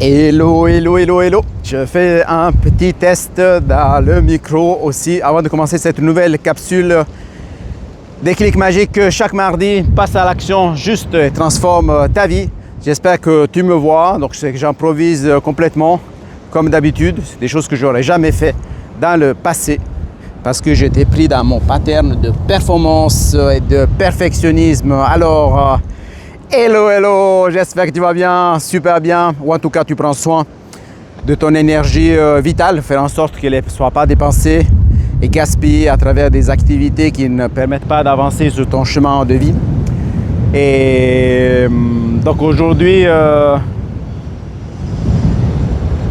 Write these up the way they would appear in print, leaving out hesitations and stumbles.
Hello, hello, hello, hello. Je fais un petit test dans le micro aussi avant de commencer cette nouvelle capsule Déclic magique. Chaque mardi, passe à l'action, juste transforme ta vie. J'espère que tu me vois. Donc, je sais que j'improvise complètement comme d'habitude. C'est des choses que j'aurais jamais fait dans le passé parce que j'étais pris dans mon pattern de performance et de perfectionnisme. Alors, hello, hello, j'espère que tu vas bien, super bien, ou en tout cas tu prends soin de ton énergie vitale, faire en sorte qu'elle ne soit pas dépensée et gaspillée à travers des activités qui ne permettent pas d'avancer sur ton chemin de vie. Et donc aujourd'hui, il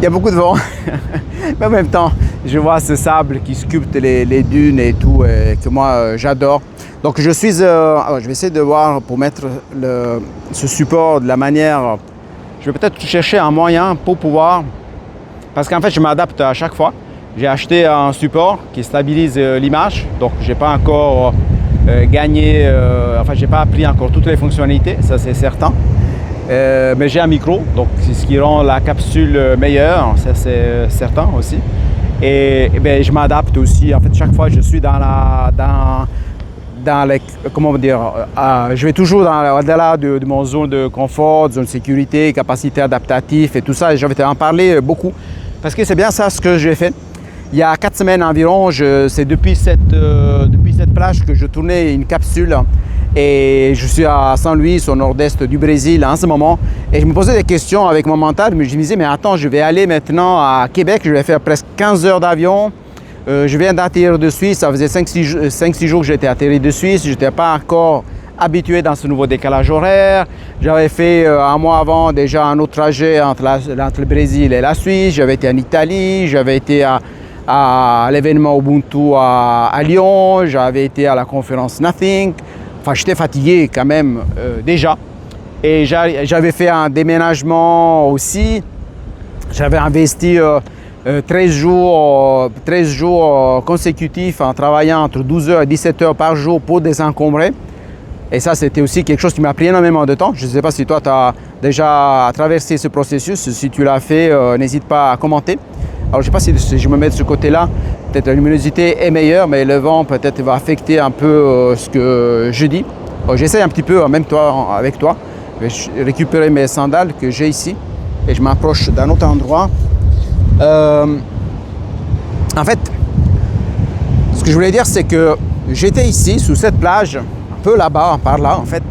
y a beaucoup de vent, mais en même temps, je vois ce sable qui sculpte les dunes et tout, et que moi j'adore. Donc je vais essayer de voir pour mettre ce support de la manière, je vais peut-être chercher un moyen pour pouvoir, parce qu'en fait je m'adapte à chaque fois. J'ai acheté un support qui stabilise l'image, donc j'ai pas encore gagné, j'ai pas appris encore toutes les fonctionnalités, ça c'est certain. Mais j'ai un micro, donc c'est ce qui rend la capsule meilleure, ça c'est certain aussi. Et je m'adapte aussi, en fait chaque fois je suis je vais toujours au-delà de mon zone de confort, zone de sécurité, capacité adaptative et tout ça. Et je vais t'en parler beaucoup parce que c'est bien ça ce que j'ai fait. Il y a 4 semaines environ, c'est depuis cette plage que je tournais une capsule et je suis à São Luís, au nord-est du Brésil en ce moment. Et je me posais des questions avec mon mental, mais je me disais, mais attends, je vais aller maintenant à Québec, je vais faire presque 15 heures d'avion. Je viens d'atterrir de Suisse, ça faisait 5-6 jours que j'étais atterri de Suisse, je n'étais pas encore habitué dans ce nouveau décalage horaire. J'avais fait un mois avant déjà un autre trajet entre le Brésil et la Suisse, j'avais été en Italie, j'avais été à l'événement Ubuntu à Lyon, j'avais été à la conférence Nothing. Enfin, j'étais fatigué quand même déjà. Et j'avais fait un déménagement aussi, j'avais investi 13 jours consécutifs en travaillant entre 12 heures et 17 heures par jour pour désencombrer. Et ça, c'était aussi quelque chose qui m'a pris énormément de temps. Je ne sais pas si toi, tu as déjà traversé ce processus. Si tu l'as fait, n'hésite pas à commenter. Alors, je ne sais pas si je me mets de ce côté-là. Peut-être la luminosité est meilleure, mais le vent peut-être va affecter un peu ce que je dis. J'essaie un petit peu, même toi, avec toi. Je vais récupérer mes sandales que j'ai ici et je m'approche d'un autre endroit. En fait, ce que je voulais dire, c'est que j'étais ici, sous cette plage, un peu là-bas, par là, en fait.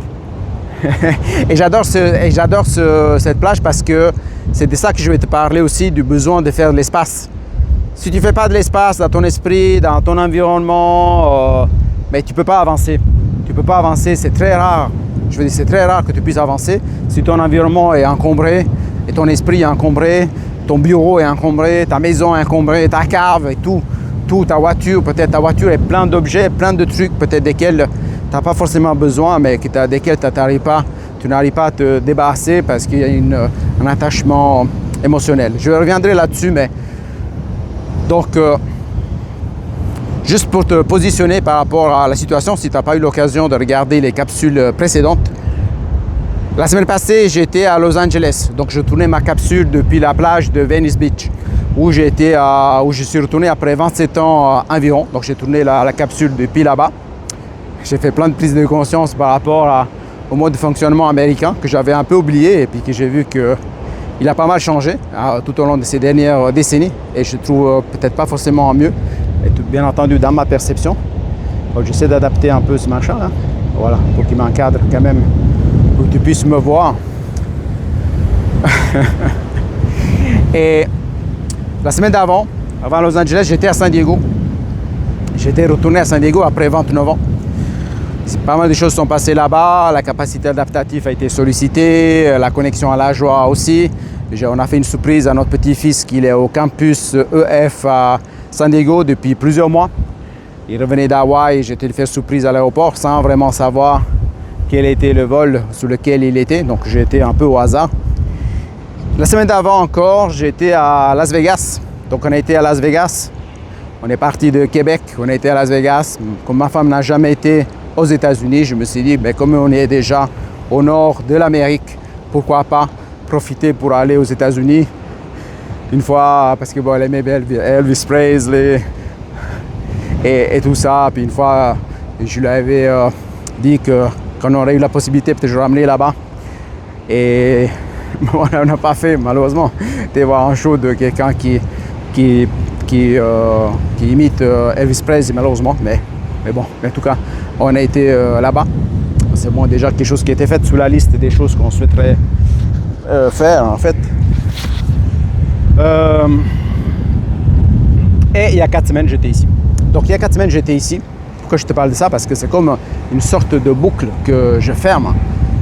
Et j'adore cette plage parce que c'est de ça que je vais te parler aussi, du besoin de faire de l'espace. Si tu ne fais pas de l'espace dans ton esprit, dans ton environnement, mais tu ne peux pas avancer. Tu ne peux pas avancer, c'est très rare. Je veux dire, c'est très rare que tu puisses avancer si ton environnement est encombré et ton esprit est encombré. Ton bureau est encombré, ta maison est encombrée, ta cave et tout, ta voiture, peut-être ta voiture est plein d'objets, plein de trucs, peut-être desquels tu n'as pas forcément besoin, mais desquels tu n'arrives pas à te débarrasser parce qu'il y a un attachement émotionnel. Je reviendrai là-dessus, mais donc, juste pour te positionner par rapport à la situation, si tu n'as pas eu l'occasion de regarder les capsules précédentes, la semaine passée, j'étais à Los Angeles, donc je tournais ma capsule depuis la plage de Venice Beach, où je suis retourné après 27 ans environ. Donc j'ai tourné la capsule depuis là-bas. J'ai fait plein de prises de conscience par rapport au mode de fonctionnement américain que j'avais un peu oublié et puis que j'ai vu qu'il a pas mal changé tout au long de ces dernières décennies. Et je trouve peut-être pas forcément mieux, et bien entendu dans ma perception. Donc j'essaie d'adapter un peu ce machin-là, voilà, pour qu'il m'encadre quand même, pour que tu puisses me voir. Et la semaine avant Los Angeles, j'étais à San Diego. J'étais retourné à San Diego après 29 ans. Pas mal de choses sont passées là-bas, la capacité adaptative a été sollicitée, la connexion à la joie aussi. On a fait une surprise à notre petit-fils qui est au campus EF à San Diego depuis plusieurs mois. Il revenait d'Hawaï et j'étais lui faire surprise à l'aéroport sans vraiment savoir quel était le vol sur lequel il était. Donc j'étais un peu au hasard. La semaine d'avant encore, j'étais à Las Vegas. Donc on a été à Las Vegas. On est parti de Québec, on a été à Las Vegas. Comme ma femme n'a jamais été aux États-Unis, je me suis dit, comme on est déjà au nord de l'Amérique, pourquoi pas profité pour aller aux États-Unis une fois parce que bon, elle aimait bien Elvis Presley et tout ça. Puis une fois, je lui avais dit que quand on aurait eu la possibilité, peut-être je le ramenais là-bas. Et on n'a pas fait, malheureusement, de voir un show de quelqu'un qui imite Elvis Presley, malheureusement. Mais bon, en tout cas, on a été là-bas. C'est bon, déjà quelque chose qui était fait sous la liste des choses qu'on souhaiterait faire, en fait. Et il y a 4 semaines, j'étais ici. Donc, il y a 4 semaines, j'étais ici. Pourquoi je te parle de ça? Parce que c'est comme une sorte de boucle que je ferme.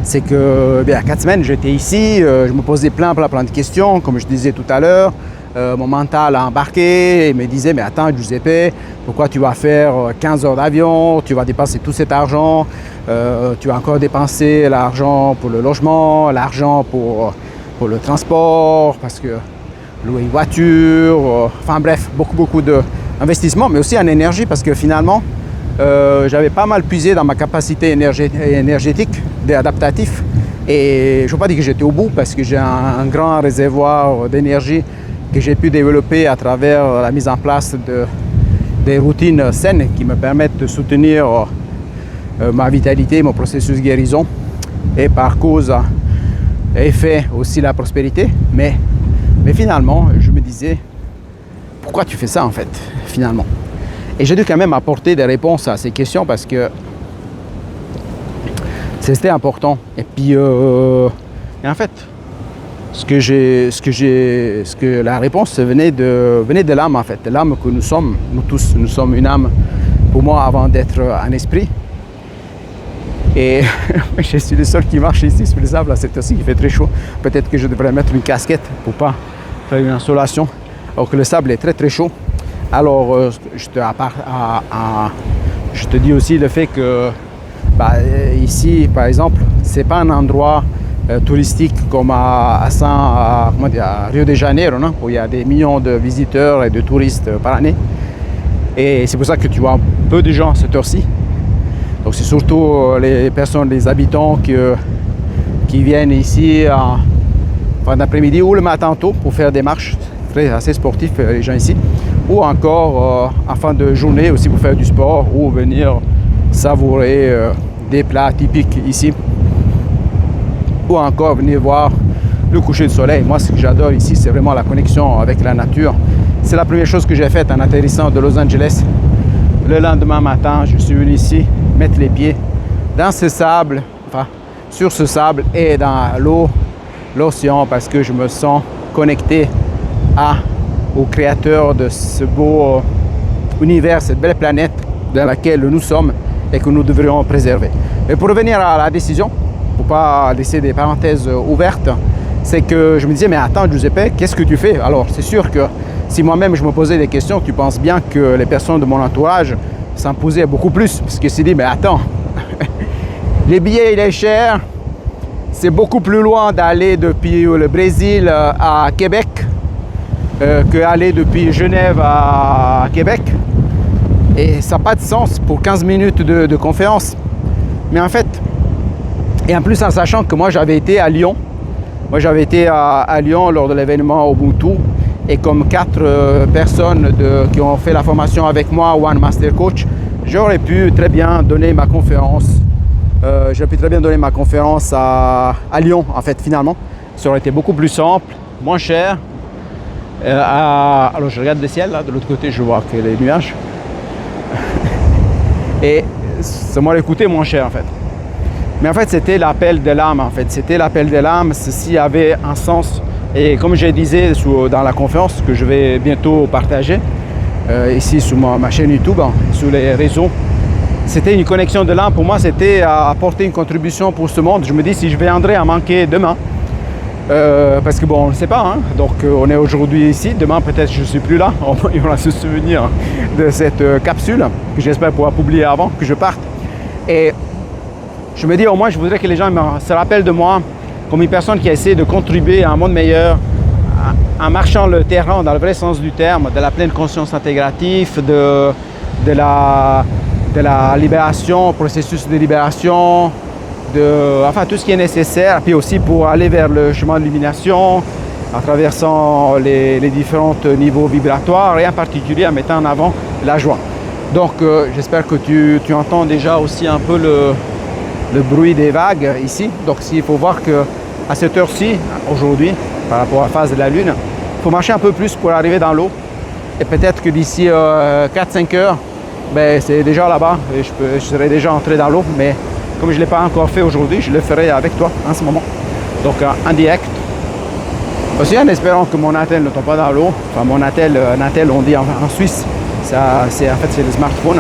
C'est que, bien, 4 semaines, j'étais ici, je me posais plein de questions, comme je disais tout à l'heure. Mon mental a embarqué et me disait, mais attends, Giuseppe, pourquoi tu vas faire 15 heures d'avion, tu vas dépenser tout cet argent, tu vas encore dépenser l'argent pour le logement, l'argent pour le transport, parce que louer une voiture, enfin bref, beaucoup d'investissements, mais aussi en énergie, parce que finalement, j'avais pas mal puisé dans ma capacité énergétique, adaptatif, et je ne veux pas dire que j'étais au bout, parce que j'ai un grand réservoir d'énergie que j'ai pu développer à travers la mise en place des routines saines qui me permettent de soutenir ma vitalité, mon processus de guérison, et par cause effet aussi la prospérité. Mais finalement, je me disais, pourquoi tu fais ça en fait, finalement? Et j'ai dû quand même apporter des réponses à ces questions parce que c'était important. Et puis, et en fait, la réponse venait de l'âme en fait, de l'âme que nous sommes, nous tous, nous sommes une âme pour moi avant d'être un esprit. Et je suis le seul qui marche ici sur le sable à cette heure-ci, il fait très chaud. Peut-être que je devrais mettre une casquette pour pas faire une insolation, alors que le sable est très chaud. Alors je te dis aussi le fait que ici par exemple, c'est pas un endroit touristique comme à Rio de Janeiro, non? Où il y a des millions de visiteurs et de touristes par année. Et c'est pour ça que tu vois peu de gens à cette heure-ci. Donc c'est surtout les personnes, les habitants qui viennent ici en fin d'après-midi ou le matin tôt pour faire des marches, assez sportifs les gens ici, ou encore en fin de journée aussi pour faire du sport ou venir savourer des plats typiques ici, ou encore venir voir le coucher du soleil. Moi, ce que j'adore ici, c'est vraiment la connexion avec la nature. C'est la première chose que j'ai faite en atterrissant de Los Angeles. Le lendemain matin, je suis venu ici mettre les pieds dans ce sable, enfin sur ce sable et dans l'océan, parce que je me sens connecté au créateur de ce beau univers, cette belle planète dans laquelle nous sommes et que nous devrions préserver. Mais pour revenir à la décision, pour ne pas laisser des parenthèses ouvertes, c'est que je me disais, mais attends Giuseppe, qu'est-ce que tu fais? Alors c'est sûr que si moi-même je me posais des questions, tu penses bien que les personnes de mon entourage s'en posaient beaucoup plus, parce qu'ils se disent, mais attends, les billets il est cher, c'est beaucoup plus loin d'aller depuis le Brésil à Québec qu'aller depuis Genève à Québec, et ça n'a pas de sens pour 15 minutes de conférence. Mais en fait, et en plus en sachant que moi j'avais été à Lyon, à Lyon lors de l'événement Ubuntu, et comme 4 personnes qui ont fait la formation avec moi, One Master Coach, j'aurais pu très bien donner ma conférence. À Lyon, en fait, finalement. Ça aurait été beaucoup plus simple, moins cher. Alors, je regarde le ciel, là, de l'autre côté, je vois que les nuages. Et ça m'aurait coûté moins cher, en fait. Mais en fait, c'était l'appel de l'âme, en fait. C'était l'appel de l'âme, ceci avait un sens. Et comme je disais dans la conférence que je vais bientôt partager, ici sur ma chaîne YouTube, sur les réseaux, c'était une connexion de l'âme. Pour moi, c'était apporter une contribution pour ce monde. Je me dis, si je viendrais à manquer demain, parce que bon, on ne sait pas, hein? Donc on est aujourd'hui ici, demain peut-être je ne suis plus là, il y aura ce souvenir de cette capsule que j'espère pouvoir publier avant que je parte. Et je me dis, au moins, je voudrais que les gens se rappellent de moi comme une personne qui a essayé de contribuer à un monde meilleur, en marchant le terrain dans le vrai sens du terme, de la pleine conscience intégrative, de la libération, processus de libération, enfin tout ce qui est nécessaire, puis aussi pour aller vers le chemin de l'illumination, en traversant les différents niveaux vibratoires et en particulier en mettant en avant la joie. Donc j'espère que tu entends déjà aussi un peu le bruit des vagues ici. Donc il faut voir qu'à cette heure-ci, aujourd'hui, par rapport à la phase de la lune, il faut marcher un peu plus pour arriver dans l'eau. Et peut-être que d'ici 4-5 heures, ben, c'est déjà là-bas et je serai déjà entré dans l'eau. Mais comme je ne l'ai pas encore fait aujourd'hui, je le ferai avec toi en ce moment. Donc en direct. Aussi en espérant que mon attel ne tombe pas dans l'eau. Enfin mon attel, Natel on dit en Suisse, c'est le smartphone.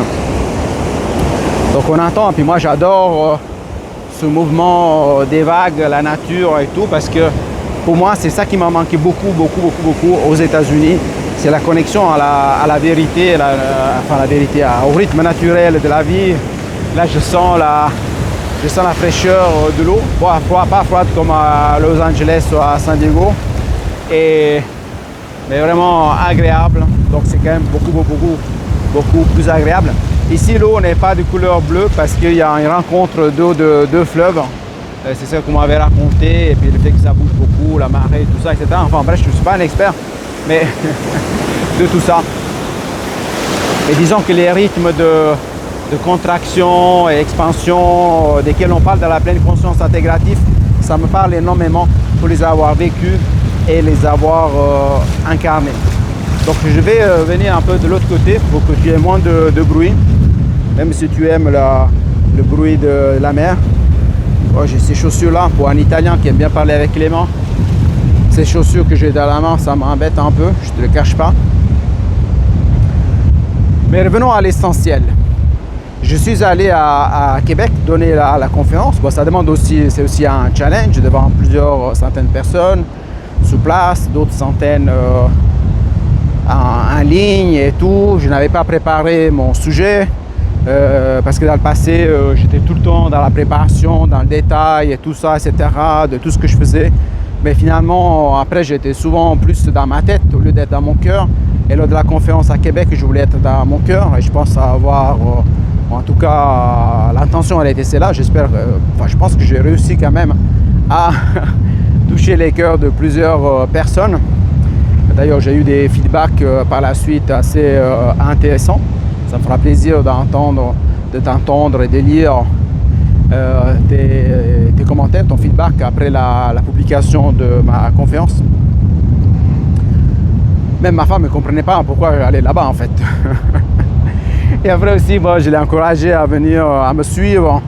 Donc on entend, puis moi j'adore ce mouvement des vagues, la nature et tout, parce que pour moi c'est ça qui m'a manqué beaucoup aux États-Unis. C'est la connexion à la vérité, au rythme naturel de la vie. Là je sens la fraîcheur de l'eau, pas froide comme à Los Angeles ou à San Diego, mais vraiment agréable. Donc c'est quand même beaucoup plus agréable. Ici l'eau n'est pas de couleur bleue parce qu'il y a une rencontre d'eau de deux fleuves. C'est ça qu'on m'avait raconté, et puis le fait que ça bouge beaucoup, la marée, tout ça, etc. Enfin bref, je ne suis pas un expert, mais de tout ça. Et disons que les rythmes de contraction et expansion desquels on parle dans la pleine conscience intégrative, ça me parle énormément pour les avoir vécus et les avoir incarnés. Donc je vais venir un peu de l'autre côté pour que tu aies moins de bruit, même si tu aimes le bruit de la mer. Oh, j'ai ces chaussures là pour un Italien qui aime bien parler avec les mains. Ces chaussures que j'ai dans la main, ça m'embête un peu, je ne te le cache pas. Mais revenons à l'essentiel. Je suis allé à Québec donner la conférence. Bon, ça demande aussi, c'est aussi un challenge devant plusieurs centaines de personnes sur place, d'autres centaines en ligne et tout. Je n'avais pas préparé mon sujet parce que dans le passé, j'étais tout le temps dans la préparation, dans le détail et tout ça, etc., de tout ce que je faisais. Mais finalement, après, j'étais souvent plus dans ma tête au lieu d'être dans mon cœur. Et lors de la conférence à Québec, je voulais être dans mon cœur et je pense avoir, en tout cas, l'intention elle était celle-là. J'espère, je pense que j'ai réussi quand même à toucher les cœurs de plusieurs personnes. D'ailleurs, j'ai eu des feedbacks par la suite assez intéressants. Ça me fera plaisir de t'entendre et de lire tes commentaires, ton feedback après la publication de ma conférence. Même ma femme ne comprenait pas pourquoi j'allais là-bas en fait. Et après aussi, moi, je l'ai encouragée à venir, à me suivre.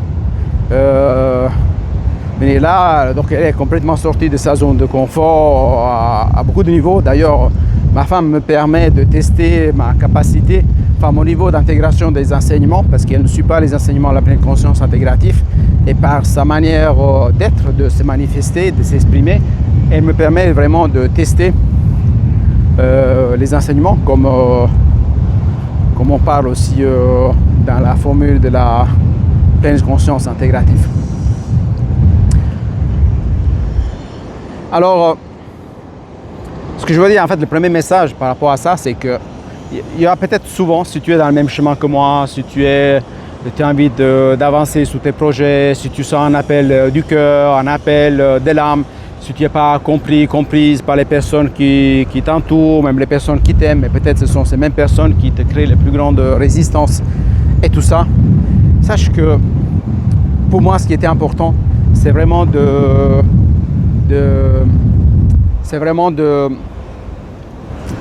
Mais là, donc elle est complètement sortie de sa zone de confort à beaucoup de niveaux. D'ailleurs, ma femme me permet de tester ma capacité, enfin mon niveau d'intégration des enseignements, parce qu'elle ne suit pas les enseignements de la pleine conscience intégrative. Et par sa manière d'être, de se manifester, de s'exprimer, elle me permet vraiment de tester les enseignements, comme on parle aussi dans la formule de la pleine conscience intégrative. Alors, ce que je veux dire, en fait, le premier message par rapport à ça, c'est que il y a peut-être souvent, si tu es dans le même chemin que moi, si tu as envie d'avancer sur tes projets, si tu sens un appel du cœur, un appel de l'âme, si tu n'es pas comprise par les personnes qui t'entourent, même les personnes qui t'aiment, mais peut-être ce sont ces mêmes personnes qui te créent les plus grandes résistances et tout ça, sache que pour moi, ce qui était important, c'est vraiment de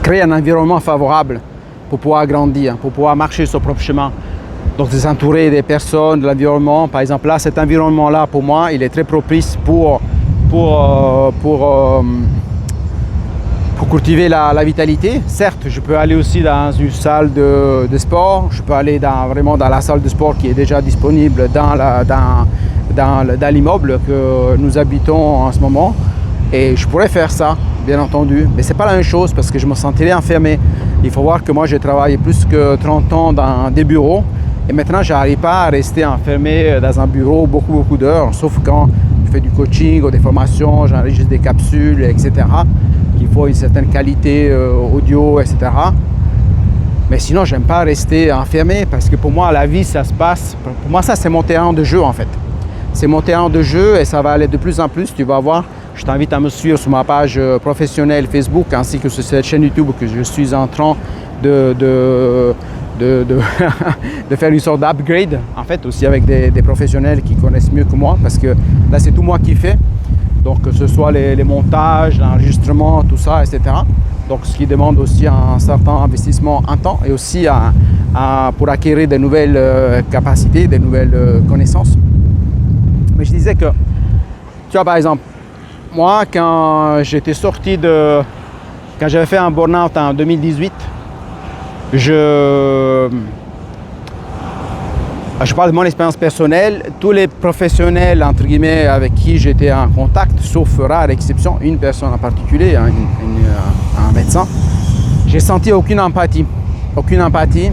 créer un environnement favorable pour pouvoir grandir, pour pouvoir marcher son propre chemin. Donc de s'entourer des personnes, de l'environnement. Par exemple là, cet environnement-là, pour moi, il est très propice pour cultiver la vitalité. Certes, je peux aller aussi dans une salle de sport, je peux aller vraiment dans la salle de sport qui est déjà disponible dans l'immeuble que nous habitons en ce moment. Et je pourrais faire ça, bien entendu, mais c'est pas la même chose parce que je me sentirais enfermé. Il faut voir que moi j'ai travaillé plus que 30 ans dans des bureaux et maintenant j'arrive pas à rester enfermé dans un bureau beaucoup d'heures, sauf quand je fais du coaching ou des formations, j'enregistre des capsules, etc. Il faut une certaine qualité audio, etc. Mais sinon j'aime pas rester enfermé parce que pour moi la vie ça se passe, pour moi ça c'est mon terrain de jeu en fait. c'est mon terrain de jeu et ça va aller de plus en plus, tu vas voir. Je t'invite à me suivre sur ma page professionnelle Facebook ainsi que sur cette chaîne YouTube que je suis en train de faire une sorte d'upgrade, en fait, aussi avec des professionnels qui connaissent mieux que moi, parce que là, c'est tout moi qui fais. Donc, que ce soit les montages, l'enregistrement, tout ça, etc. Donc, ce qui demande aussi un certain investissement en temps et aussi pour acquérir de nouvelles capacités, de nouvelles connaissances. Mais je disais que, tu vois, par exemple, moi, quand j'étais sorti quand j'avais fait un burn-out en 2018, je parle de mon expérience personnelle. Tous les professionnels, entre guillemets, avec qui j'étais en contact, sauf rare exception, une personne en particulier, un médecin, j'ai senti aucune empathie. Aucune empathie.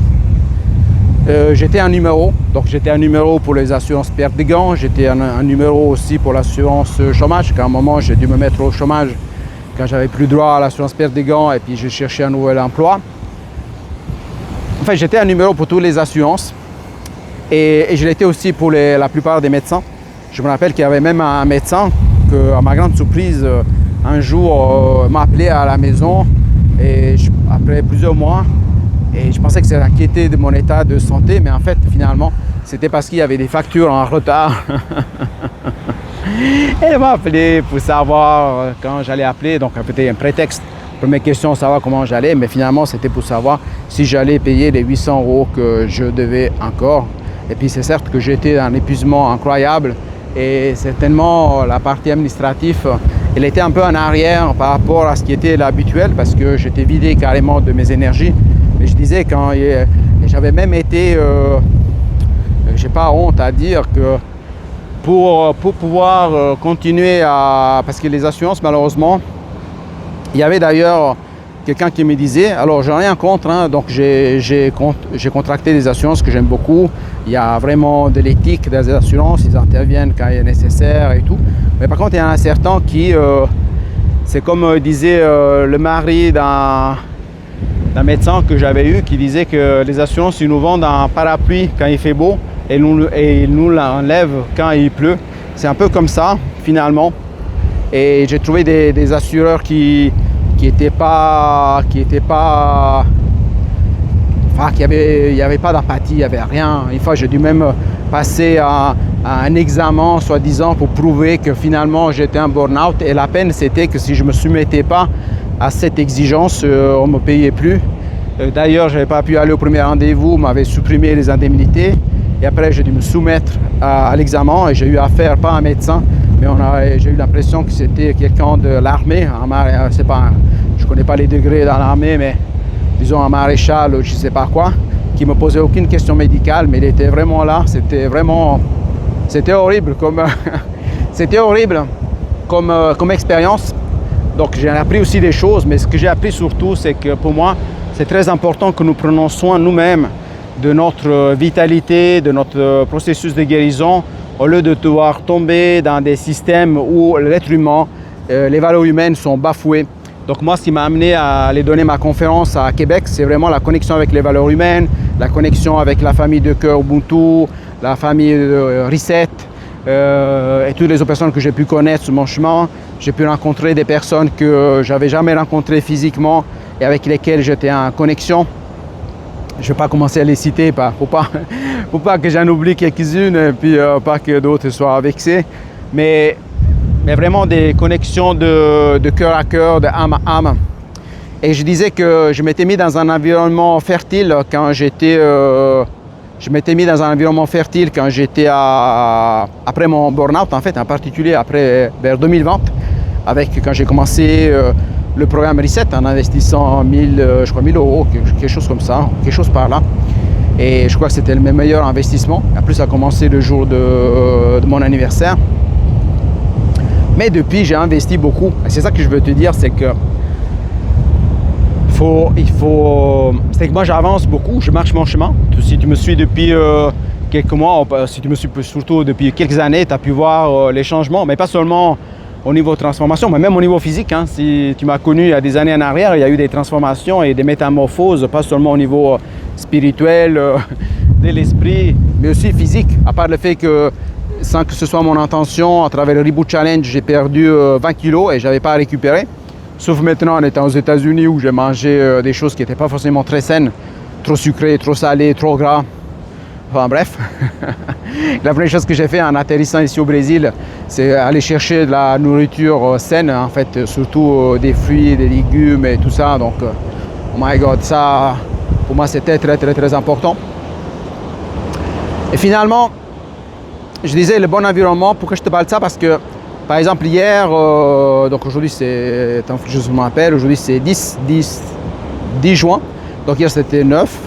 J'étais un numéro, donc j'étais un numéro pour les assurances perte de gains, j'étais un numéro aussi pour l'assurance chômage, qu'à un moment j'ai dû me mettre au chômage quand j'avais plus droit à l'assurance perte de gains et puis j'ai cherché un nouvel emploi. Enfin, j'étais un numéro pour toutes les assurances et je l'étais aussi pour la plupart des médecins. Je me rappelle qu'il y avait même un médecin que, à ma grande surprise, un jour m'a appelé à la maison et après plusieurs mois, et je pensais que c'était inquiété de mon état de santé, mais en fait, finalement, c'était parce qu'il y avait des factures en retard. Et il m'a appelé pour savoir quand j'allais appeler, donc c'était un prétexte. Première question, savoir comment j'allais, mais finalement, c'était pour savoir si j'allais payer les 800 € que je devais encore. Et puis, c'est certes que j'étais dans un épuisement incroyable et certainement la partie administrative, elle était un peu en arrière par rapport à ce qui était l'habituel parce que j'étais vidé carrément de mes énergies. Mais je disais, quand j'avais même été, j'ai pas honte à dire que pour pouvoir continuer parce que les assurances, malheureusement, il y avait d'ailleurs quelqu'un qui me disait, alors j'ai rien contre, hein, donc j'ai contracté des assurances que j'aime beaucoup. Il y a vraiment de l'éthique des assurances, ils interviennent quand il est nécessaire et tout. Mais par contre, il y en a certains qui, c'est comme disait le mari d'un médecin que j'avais eu, qui disait que les assurances, ils nous vendent un parapluie quand il fait beau et ils nous l'enlèvent quand il pleut. C'est un peu comme ça, finalement. Et j'ai trouvé des assureurs qui n'étaient pas, enfin, il n'y avait pas d'empathie, il n'y avait rien. Une fois, j'ai dû même passer à un examen, soi-disant, pour prouver que finalement j'étais un burn-out. Et la peine, c'était que si je ne me soumettais pas à cette exigence, on ne me payait plus. D'ailleurs, je n'avais pas pu aller au premier rendez-vous, on m'avait supprimé les indemnités. Et après, j'ai dû me soumettre à l'examen et j'ai eu affaire, pas à un médecin, mais j'ai eu l'impression que c'était quelqu'un de l'armée. Je ne connais pas les degrés dans l'armée, mais disons un maréchal ou je ne sais pas quoi, qui ne me posait aucune question médicale, mais il était vraiment là. C'était horrible comme expérience. Donc j'ai appris aussi des choses, mais ce que j'ai appris surtout, c'est que pour moi, c'est très important que nous prenions soin nous-mêmes de notre vitalité, de notre processus de guérison, au lieu de devoir tomber dans des systèmes où l'être humain, les valeurs humaines sont bafouées. Donc moi, ce qui m'a amené à aller donner ma conférence à Québec, c'est vraiment la connexion avec les valeurs humaines, la connexion avec la famille de cœur Ubuntu, la famille de Reset, et toutes les autres personnes que j'ai pu connaître sur mon chemin. J'ai pu rencontrer des personnes que j'avais jamais rencontrées physiquement et avec lesquelles j'étais en connexion. Je ne vais pas commencer à les citer, faut pas que j'en oublie quelques-unes et puis pas que d'autres soient vexés. Mais vraiment des connexions de cœur à cœur, de âme à âme. Et je disais que je m'étais mis dans un environnement fertile quand j'étais après mon burn-out, en fait, en particulier vers 2020, quand j'ai commencé le programme Reset en investissant 1000 €, quelque chose comme ça, quelque chose par là. Et je crois que c'était le meilleur investissement. En plus, ça a commencé le jour de mon anniversaire. Mais depuis, j'ai investi beaucoup. Et c'est ça que je veux te dire, c'est que c'est que moi, j'avance beaucoup, je marche mon chemin. Si tu me suis depuis quelques mois, si tu me suis surtout depuis quelques années, tu as pu voir les changements, mais pas seulement au niveau transformation, mais même au niveau physique. Hein. Si tu m'as connu il y a des années en arrière, il y a eu des transformations et des métamorphoses, pas seulement au niveau spirituel, de l'esprit, mais aussi physique. À part le fait que sans que ce soit mon intention, à travers le Reboot Challenge, j'ai perdu 20 kilos et je n'avais pas récupéré. Sauf maintenant en étant aux États-Unis où j'ai mangé des choses qui n'étaient pas forcément très saines, trop sucrées, trop salées, trop gras. Enfin bref, la première chose que j'ai fait en atterrissant ici au Brésil, c'est aller chercher de la nourriture saine, en fait, surtout des fruits, des légumes et tout ça. Donc, oh my God, ça, pour moi, c'était très important. Et finalement, je disais le bon environnement. Pourquoi je te parle de ça? Parce que, par exemple, hier, donc aujourd'hui c'est, je me rappelle, aujourd'hui c'est 10 juin. Donc hier c'était 9.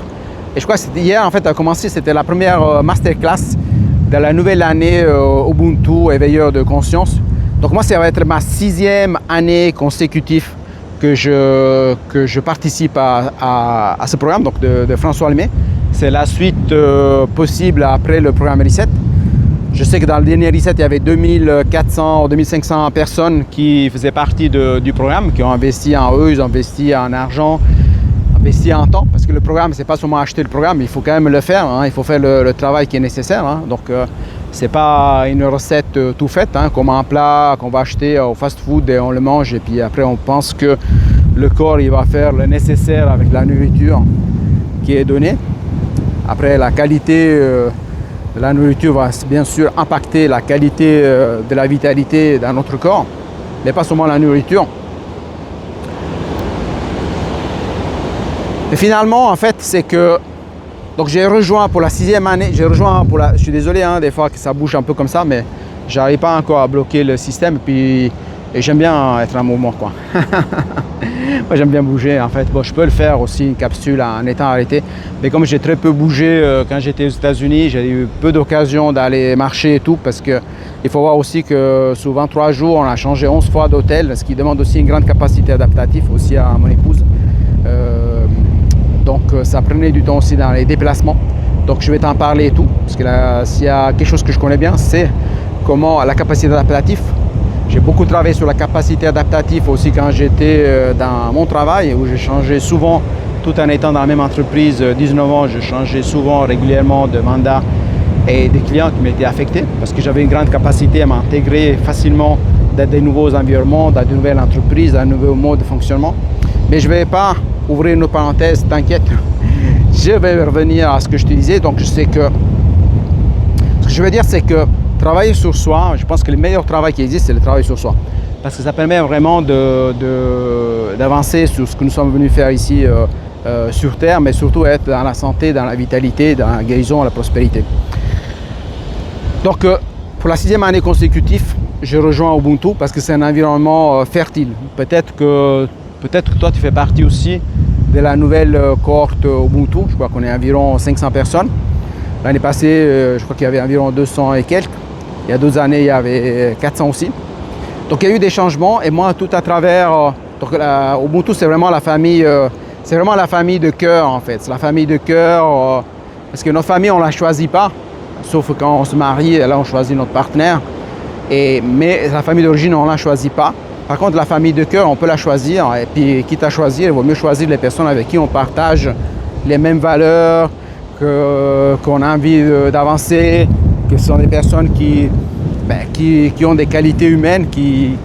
Et je crois que c'était hier, en fait, a commencé, c'était la première masterclass de la nouvelle année Ubuntu, éveilleur de conscience. Donc moi, ça va être ma 6e année consécutive que je participe à ce programme donc de François Lemay. C'est la suite possible après le programme Reset. Je sais que dans le dernier Reset, il y avait 2400 ou 2500 personnes qui faisaient partie du programme, qui ont investi en eux, ils ont investi en argent, investi en temps, parce que le programme, c'est pas seulement acheter le programme, il faut quand même le faire, hein, il faut faire le travail qui est nécessaire. Hein. Donc, c'est pas une recette tout faite, hein, comme un plat qu'on va acheter au fast-food et on le mange, et puis après on pense que le corps il va faire le nécessaire avec la nourriture qui est donnée. Après, la qualité de la nourriture va bien sûr impacter la qualité de la vitalité dans notre corps, mais pas seulement la nourriture. Et finalement, en fait, c'est que donc j'ai rejoint pour la 6e année, je suis désolé, hein, des fois que ça bouge un peu comme ça, mais j'arrive pas encore à bloquer le système, et j'aime bien être en mouvement, quoi. Moi, j'aime bien bouger, en fait. Bon, je peux le faire aussi, une capsule en étant arrêté, mais comme j'ai très peu bougé quand j'étais aux États-Unis, j'ai eu peu d'occasion d'aller marcher et tout, parce que il faut voir aussi que souvent 3 jours, on a changé 11 fois d'hôtel, ce qui demande aussi une grande capacité adaptative aussi à mon épouse. Donc ça prenait du temps aussi dans les déplacements. Donc je vais t'en parler et tout, parce que là, s'il y a quelque chose que je connais bien, c'est comment la capacité adaptative. J'ai beaucoup travaillé sur la capacité adaptative aussi quand j'étais dans mon travail, où j'ai changé souvent, tout en étant dans la même entreprise, 19 ans, je changeais souvent, régulièrement de mandat et des clients qui m'étaient affectés, parce que j'avais une grande capacité à m'intégrer facilement dans des nouveaux environnements, dans de nouvelles entreprises, dans un nouveau mode de fonctionnement. Mais je ne vais pas ouvrir une parenthèse, t'inquiète. Je vais revenir à ce que je te disais. Donc je sais que ce que je veux dire, c'est que travailler sur soi, je pense que le meilleur travail qui existe, c'est le travail sur soi. Parce que ça permet vraiment d'avancer sur ce que nous sommes venus faire ici sur Terre, mais surtout être dans la santé, dans la vitalité, dans la guérison, la prospérité. Donc pour la 6e année consécutive, je rejoins Ubuntu parce que c'est un environnement fertile. Peut-être que toi tu fais partie aussi de la nouvelle cohorte Ubuntu. Je crois qu'on est environ 500 personnes. L'année passée, je crois qu'il y avait environ 200 et quelques. Il y a 2 années, il y avait 400 aussi. Donc il y a eu des changements et moi tout à travers Ubuntu, c'est vraiment la famille de cœur en fait. C'est la famille de cœur parce que notre famille on la choisit pas, sauf quand on se marie et là on choisit notre partenaire. Mais la famille d'origine on la choisit pas. Par contre, la famille de cœur, on peut la choisir. Et puis, quitte à choisir, il vaut mieux choisir les personnes avec qui on partage les mêmes valeurs, qu'on a envie d'avancer, que ce sont des personnes qui ont des qualités humaines, qui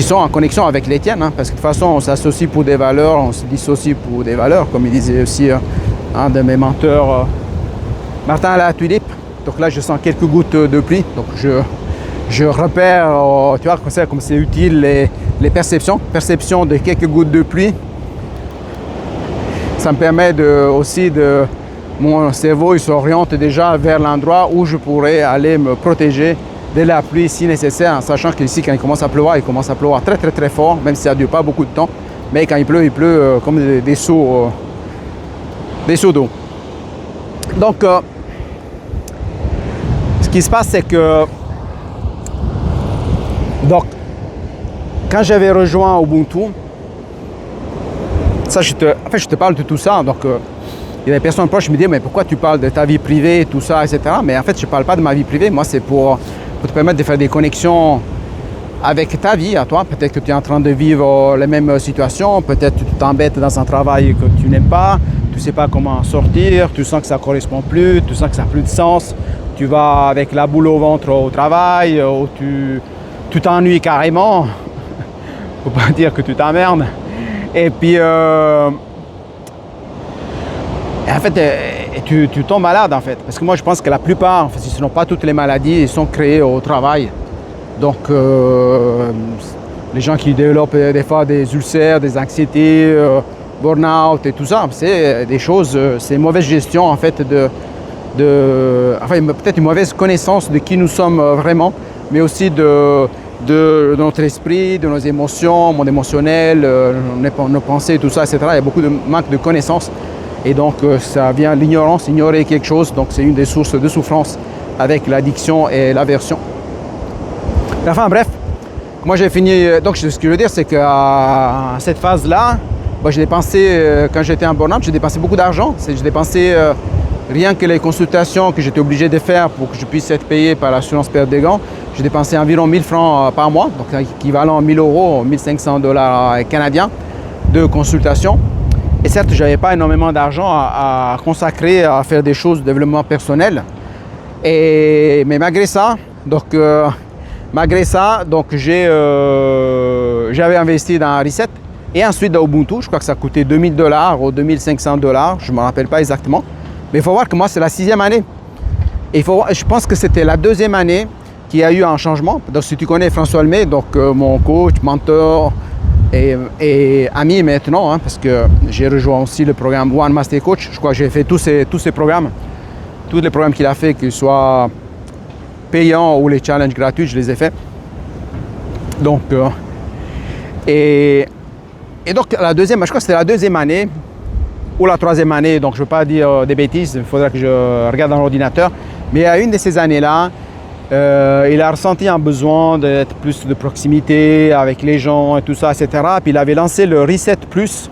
sont en connexion avec les tiennes. Hein, parce que de toute façon, on s'associe pour des valeurs, on se dissocie pour des valeurs, comme il disait aussi un de mes menteurs, Martin à la Tulipe. Donc là, je sens quelques gouttes de pluie. Donc je repère, tu vois, comme c'est utile, les perceptions de quelques gouttes de pluie. Ça me permet mon cerveau il s'oriente déjà vers l'endroit où je pourrais aller me protéger de la pluie si nécessaire, en sachant qu'ici, quand il commence à pleuvoir très fort, même si ça ne dure pas beaucoup de temps. Mais quand il pleut comme des seaux d'eau. Donc, ce qui se passe, c'est que quand j'avais rejoint Ubuntu, je te parle de tout ça. Donc, il y a des personnes proches qui me disent mais pourquoi tu parles de ta vie privée, tout ça, etc. Mais en fait, je ne parle pas de ma vie privée. Moi, c'est pour te permettre de faire des connexions avec ta vie à toi. Peut-être que tu es en train de vivre les mêmes situations. Peut-être que tu t'embêtes dans un travail que tu n'aimes pas. Tu ne sais pas comment sortir. Tu sens que ça ne correspond plus. Tu sens que ça n'a plus de sens. tu vas avec la boule au ventre au travail, ou tu t'ennuies carrément. Faut pas dire que tu t'emmerdes. Et puis, en fait, tu tombes malade en fait. Parce que moi, je pense que la plupart, en fait, si ce n'est pas toutes les maladies, sont créées au travail. Donc, les gens qui développent des fois des ulcères, des anxiétés, burn-out et tout ça, c'est des choses, c'est une mauvaise gestion en fait enfin peut-être une mauvaise connaissance de qui nous sommes vraiment, mais aussi de notre esprit, de nos émotions, mon émotionnel, nos pensées, tout ça, etc. Il y a beaucoup de manque de connaissances et donc ça vient de l'ignorance, ignorer quelque chose, donc c'est une des sources de souffrance avec l'addiction et l'aversion. Enfin bref, moi j'ai fini, donc ce que je veux dire c'est qu'à cette phase-là, j'ai dépensé, quand j'étais en burn-out, j'ai dépensé beaucoup d'argent. J'ai dépensé rien que les consultations que j'étais obligé de faire pour que je puisse être payé par l'assurance perte des gants. J'ai dépensé environ 1000 francs par mois, donc équivalent à 1000 euros, 1500 $ canadiens de consultation. Et certes, je n'avais pas énormément d'argent à consacrer à faire des choses de développement personnel. Mais malgré ça, j'avais investi dans Reset et ensuite dans Ubuntu. Je crois que ça coûtait 2000 $ ou 2500 $, je ne me rappelle pas exactement. Mais il faut voir que moi, c'est la 6e année. Et je pense que c'était la 2e année qu'il y a eu un changement. Donc, si tu connais François Lemay, donc mon coach, mentor et ami maintenant, hein, parce que j'ai rejoint aussi le programme One Master Coach. Je crois que j'ai fait tous ces programmes, tous les programmes qu'il a fait, qu'ils soient payants ou les challenges gratuits, je les ai faits. Donc, et donc la deuxième, je crois que c'était la 2e année ou la 3e année, donc je ne veux pas dire des bêtises, il faudra que je regarde dans l'ordinateur, mais à une de ces années-là, il a ressenti un besoin d'être plus de proximité avec les gens et tout ça, etc. Puis il avait lancé le Reset Plus,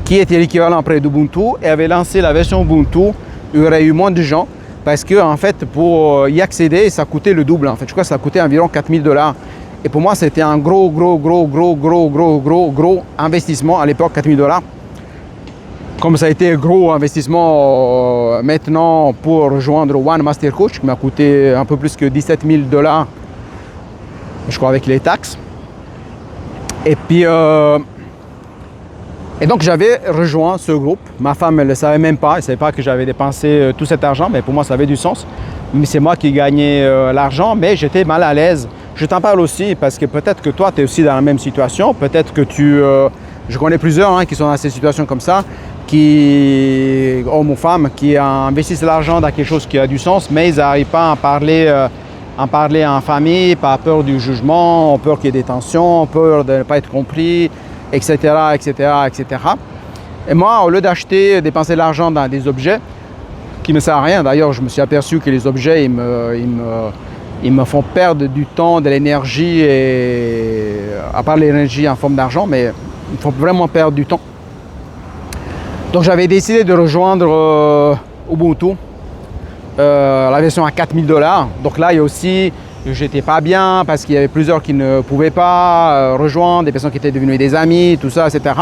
qui était l'équivalent après d'Ubuntu, et avait lancé la version Ubuntu où il y aurait eu moins de gens, parce que en fait, pour y accéder, ça coûtait le double. En fait, je crois que ça coûtait environ 4000 $. Et pour moi, c'était un gros investissement à l'époque, 4000 $. Comme ça a été un gros investissement maintenant pour rejoindre One Master Coach, qui m'a coûté un peu plus que 17 000 $, je crois, avec les taxes. Et puis, et donc j'avais rejoint ce groupe. Ma femme, elle ne le savait même pas. Elle ne savait pas que j'avais dépensé tout cet argent, mais pour moi, ça avait du sens. Mais c'est moi qui gagnais l'argent, mais j'étais mal à l'aise. Je t'en parle aussi parce que peut-être que toi, tu es aussi dans la même situation. Peut-être que je connais plusieurs qui sont dans ces situations comme ça, hommes ou femmes, qui investissent l'argent dans quelque chose qui a du sens, mais ils n'arrivent pas à en parler en famille, par peur du jugement, peur qu'il y ait des tensions, peur de ne pas être compris, etc., etc., etc. Et moi, au lieu dépenser l'argent dans des objets qui ne me servent à rien, d'ailleurs, je me suis aperçu que les objets, ils me font perdre du temps, de l'énergie, et à part l'énergie en forme d'argent, mais il faut vraiment perdre du temps. Donc j'avais décidé de rejoindre Ubuntu, la version à 4000 $. Donc là, il y a aussi, j'étais pas bien parce qu'il y avait plusieurs qui ne pouvaient pas rejoindre, des personnes qui étaient devenues des amis, tout ça, etc.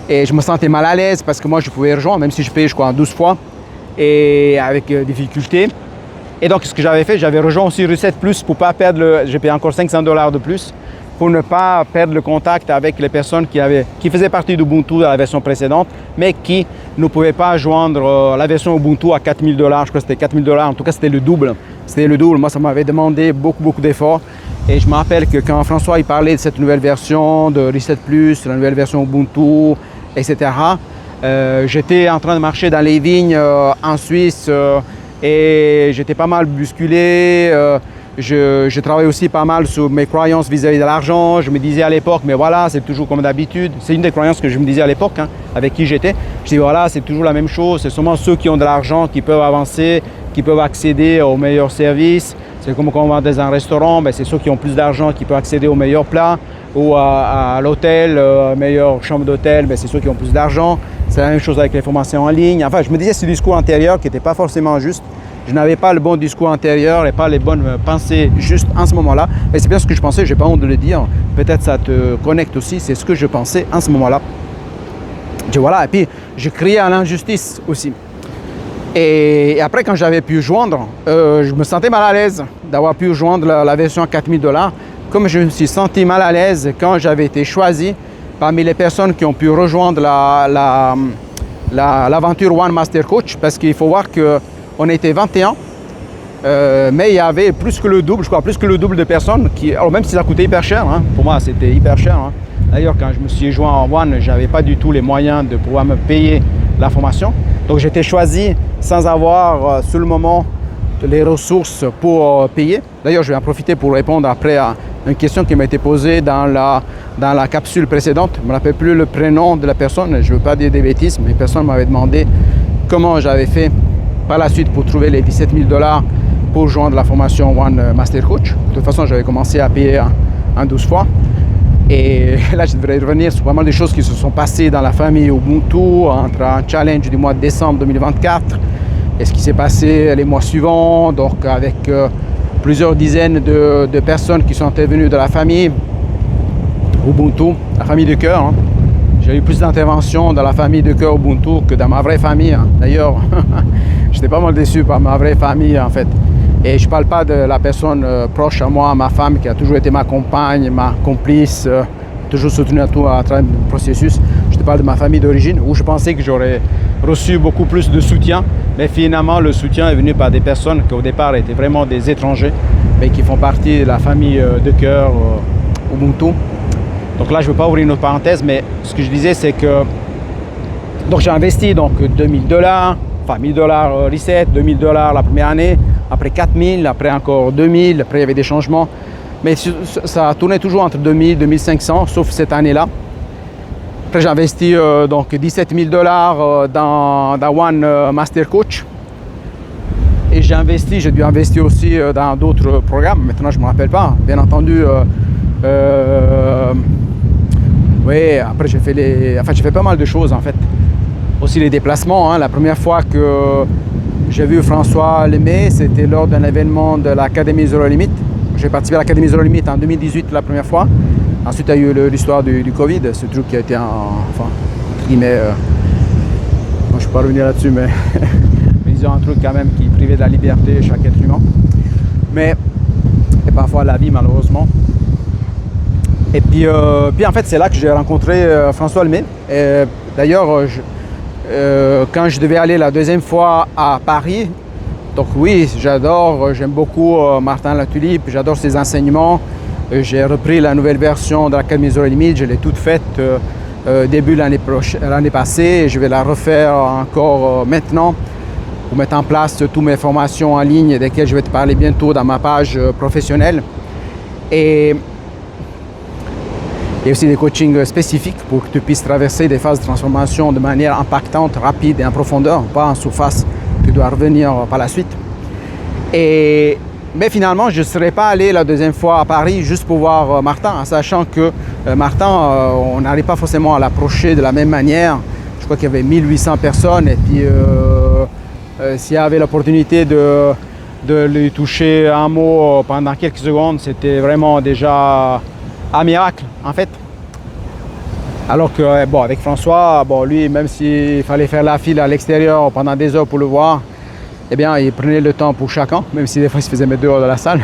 Et je me sentais mal à l'aise parce que moi, je pouvais rejoindre, même si je payais, je crois, 12 fois, et avec difficulté. Et donc, ce que j'avais fait, j'avais rejoint aussi Reset Plus pour ne pas perdre, j'ai payé encore 500 $ de plus, pour ne pas perdre le contact avec les personnes qui faisaient partie d'Ubuntu dans la version précédente, mais qui ne pouvaient pas joindre la version Ubuntu à 4000 $. Je crois que c'était 4000 $, en tout cas c'était le double. C'était le double, moi ça m'avait demandé beaucoup d'efforts. Et je me rappelle que quand François il parlait de cette nouvelle version de Reset Plus, la nouvelle version Ubuntu, etc., j'étais en train de marcher dans les vignes en Suisse et j'étais pas mal bousculé. Je travaille aussi pas mal sur mes croyances vis-à-vis de l'argent. Je me disais à l'époque, mais voilà, c'est toujours comme d'habitude. C'est une des croyances que je me disais à l'époque, avec qui j'étais. Je dis voilà, c'est toujours la même chose. C'est seulement ceux qui ont de l'argent qui peuvent avancer, qui peuvent accéder aux meilleurs services. C'est comme quand on va dans un restaurant, c'est ceux qui ont plus d'argent qui peuvent accéder aux meilleurs plats. Ou à l'hôtel, meilleure chambre d'hôtel, c'est ceux qui ont plus d'argent. C'est la même chose avec les formations en ligne. Enfin, je me disais ce discours antérieur qui n'était pas forcément juste. Je n'avais pas le bon discours antérieur et pas les bonnes pensées juste en ce moment-là. Mais c'est bien ce que je pensais, je n'ai pas honte de le dire. Peut-être ça te connecte aussi, c'est ce que je pensais en ce moment-là. Voilà, et puis je criais à l'injustice aussi. Et après, quand j'avais pu joindre, je me sentais mal à l'aise d'avoir pu joindre la version à 4000 $, comme je me suis senti mal à l'aise quand j'avais été choisi parmi les personnes qui ont pu rejoindre l'aventure One Master Coach, parce qu'il faut voir qu'on était 21, mais il y avait plus que le double, je crois, plus que le double de personnes qui, alors même si ça coûtait hyper cher, hein, pour moi c'était hyper cher. Hein. D'ailleurs, quand je me suis joint en One, je n'avais pas du tout les moyens de pouvoir me payer la formation. Donc j'ai été choisi sans avoir sur le moment les ressources pour payer. D'ailleurs, je vais en profiter pour répondre après à une question qui m'a été posée dans la capsule précédente. Je ne me rappelle plus le prénom de la personne, je ne veux pas dire des bêtises, mais personne m'avait demandé comment j'avais fait par la suite pour trouver les 17 000 $ pour joindre la formation One Master Coach. De toute façon, j'avais commencé à payer en 12 fois. Et là, je devrais revenir sur pas mal de choses qui se sont passées dans la famille Ubuntu entre un challenge du mois de décembre 2024 et ce qui s'est passé les mois suivants, donc avec plusieurs dizaines de personnes qui sont intervenues de la famille Ubuntu, la famille de cœur. Hein. J'ai eu plus d'interventions dans la famille de cœur Ubuntu que dans ma vraie famille. Hein. D'ailleurs, j'étais pas mal déçu par ma vraie famille en fait. Et je ne parle pas de la personne proche à moi, ma femme, qui a toujours été ma compagne, ma complice, toujours soutenue à travers le processus. Je te parle de ma famille d'origine, où je pensais que j'aurais reçu beaucoup plus de soutien. Mais finalement, le soutien est venu par des personnes qui au départ étaient vraiment des étrangers, mais qui font partie de la famille de cœur Ubuntu. Donc là, je ne veux pas ouvrir une autre parenthèse, mais ce que je disais, c'est que donc j'ai investi donc 2000 $, enfin 1000 $ reset, 2000 $ la première année, après 4000, après encore 2000, après il y avait des changements. Mais ça tournait toujours entre 2000 et 2500, sauf cette année-là. Après j'ai investi donc 17 000 $ dans One Master Coach. Et j'ai dû investir aussi dans d'autres programmes. Maintenant je ne me rappelle pas, bien entendu. Oui, après j'ai fait pas mal de choses en fait. Aussi les déplacements, hein. La première fois que j'ai vu François Lemay, c'était lors d'un événement de l'Académie Zero Limit. J'ai participé à l'Académie Zero Limit en 2018 la première fois. Ensuite, il y a eu l'histoire du Covid, ce truc qui a été enfin, entre guillemets, je ne suis pas revenu là-dessus, mais disons un truc quand même qui privait de la liberté chaque être humain. Mais, et parfois la vie malheureusement. Et puis en fait, c'est là que j'ai rencontré François Lemay. D'ailleurs, quand je devais aller la deuxième fois à Paris, donc oui, j'aime beaucoup Martin Latulippe, j'adore ses enseignements. J'ai repris la nouvelle version de l'Académie Zero Limit, je l'ai toute faite début l'année passée et je vais la refaire encore maintenant pour mettre en place toutes mes formations en ligne desquelles je vais te parler bientôt dans ma page professionnelle. Et il y a aussi des coachings spécifiques pour que tu puisses traverser des phases de transformation de manière impactante, rapide et en profondeur, pas en surface. Tu dois revenir par la suite. Mais finalement, je ne serais pas allé la deuxième fois à Paris juste pour voir Martin, en sachant que Martin, on n'arrive pas forcément à l'approcher de la même manière. Je crois qu'il y avait 1800 personnes et puis s'il y avait l'opportunité de lui toucher un mot pendant quelques secondes, c'était vraiment déjà un miracle en fait. Alors que bon, avec François, lui, même s'il fallait faire la file à l'extérieur pendant des heures pour le voir, eh bien, il prenait le temps pour chacun, même si des fois il se faisait mettre dehors de la salle.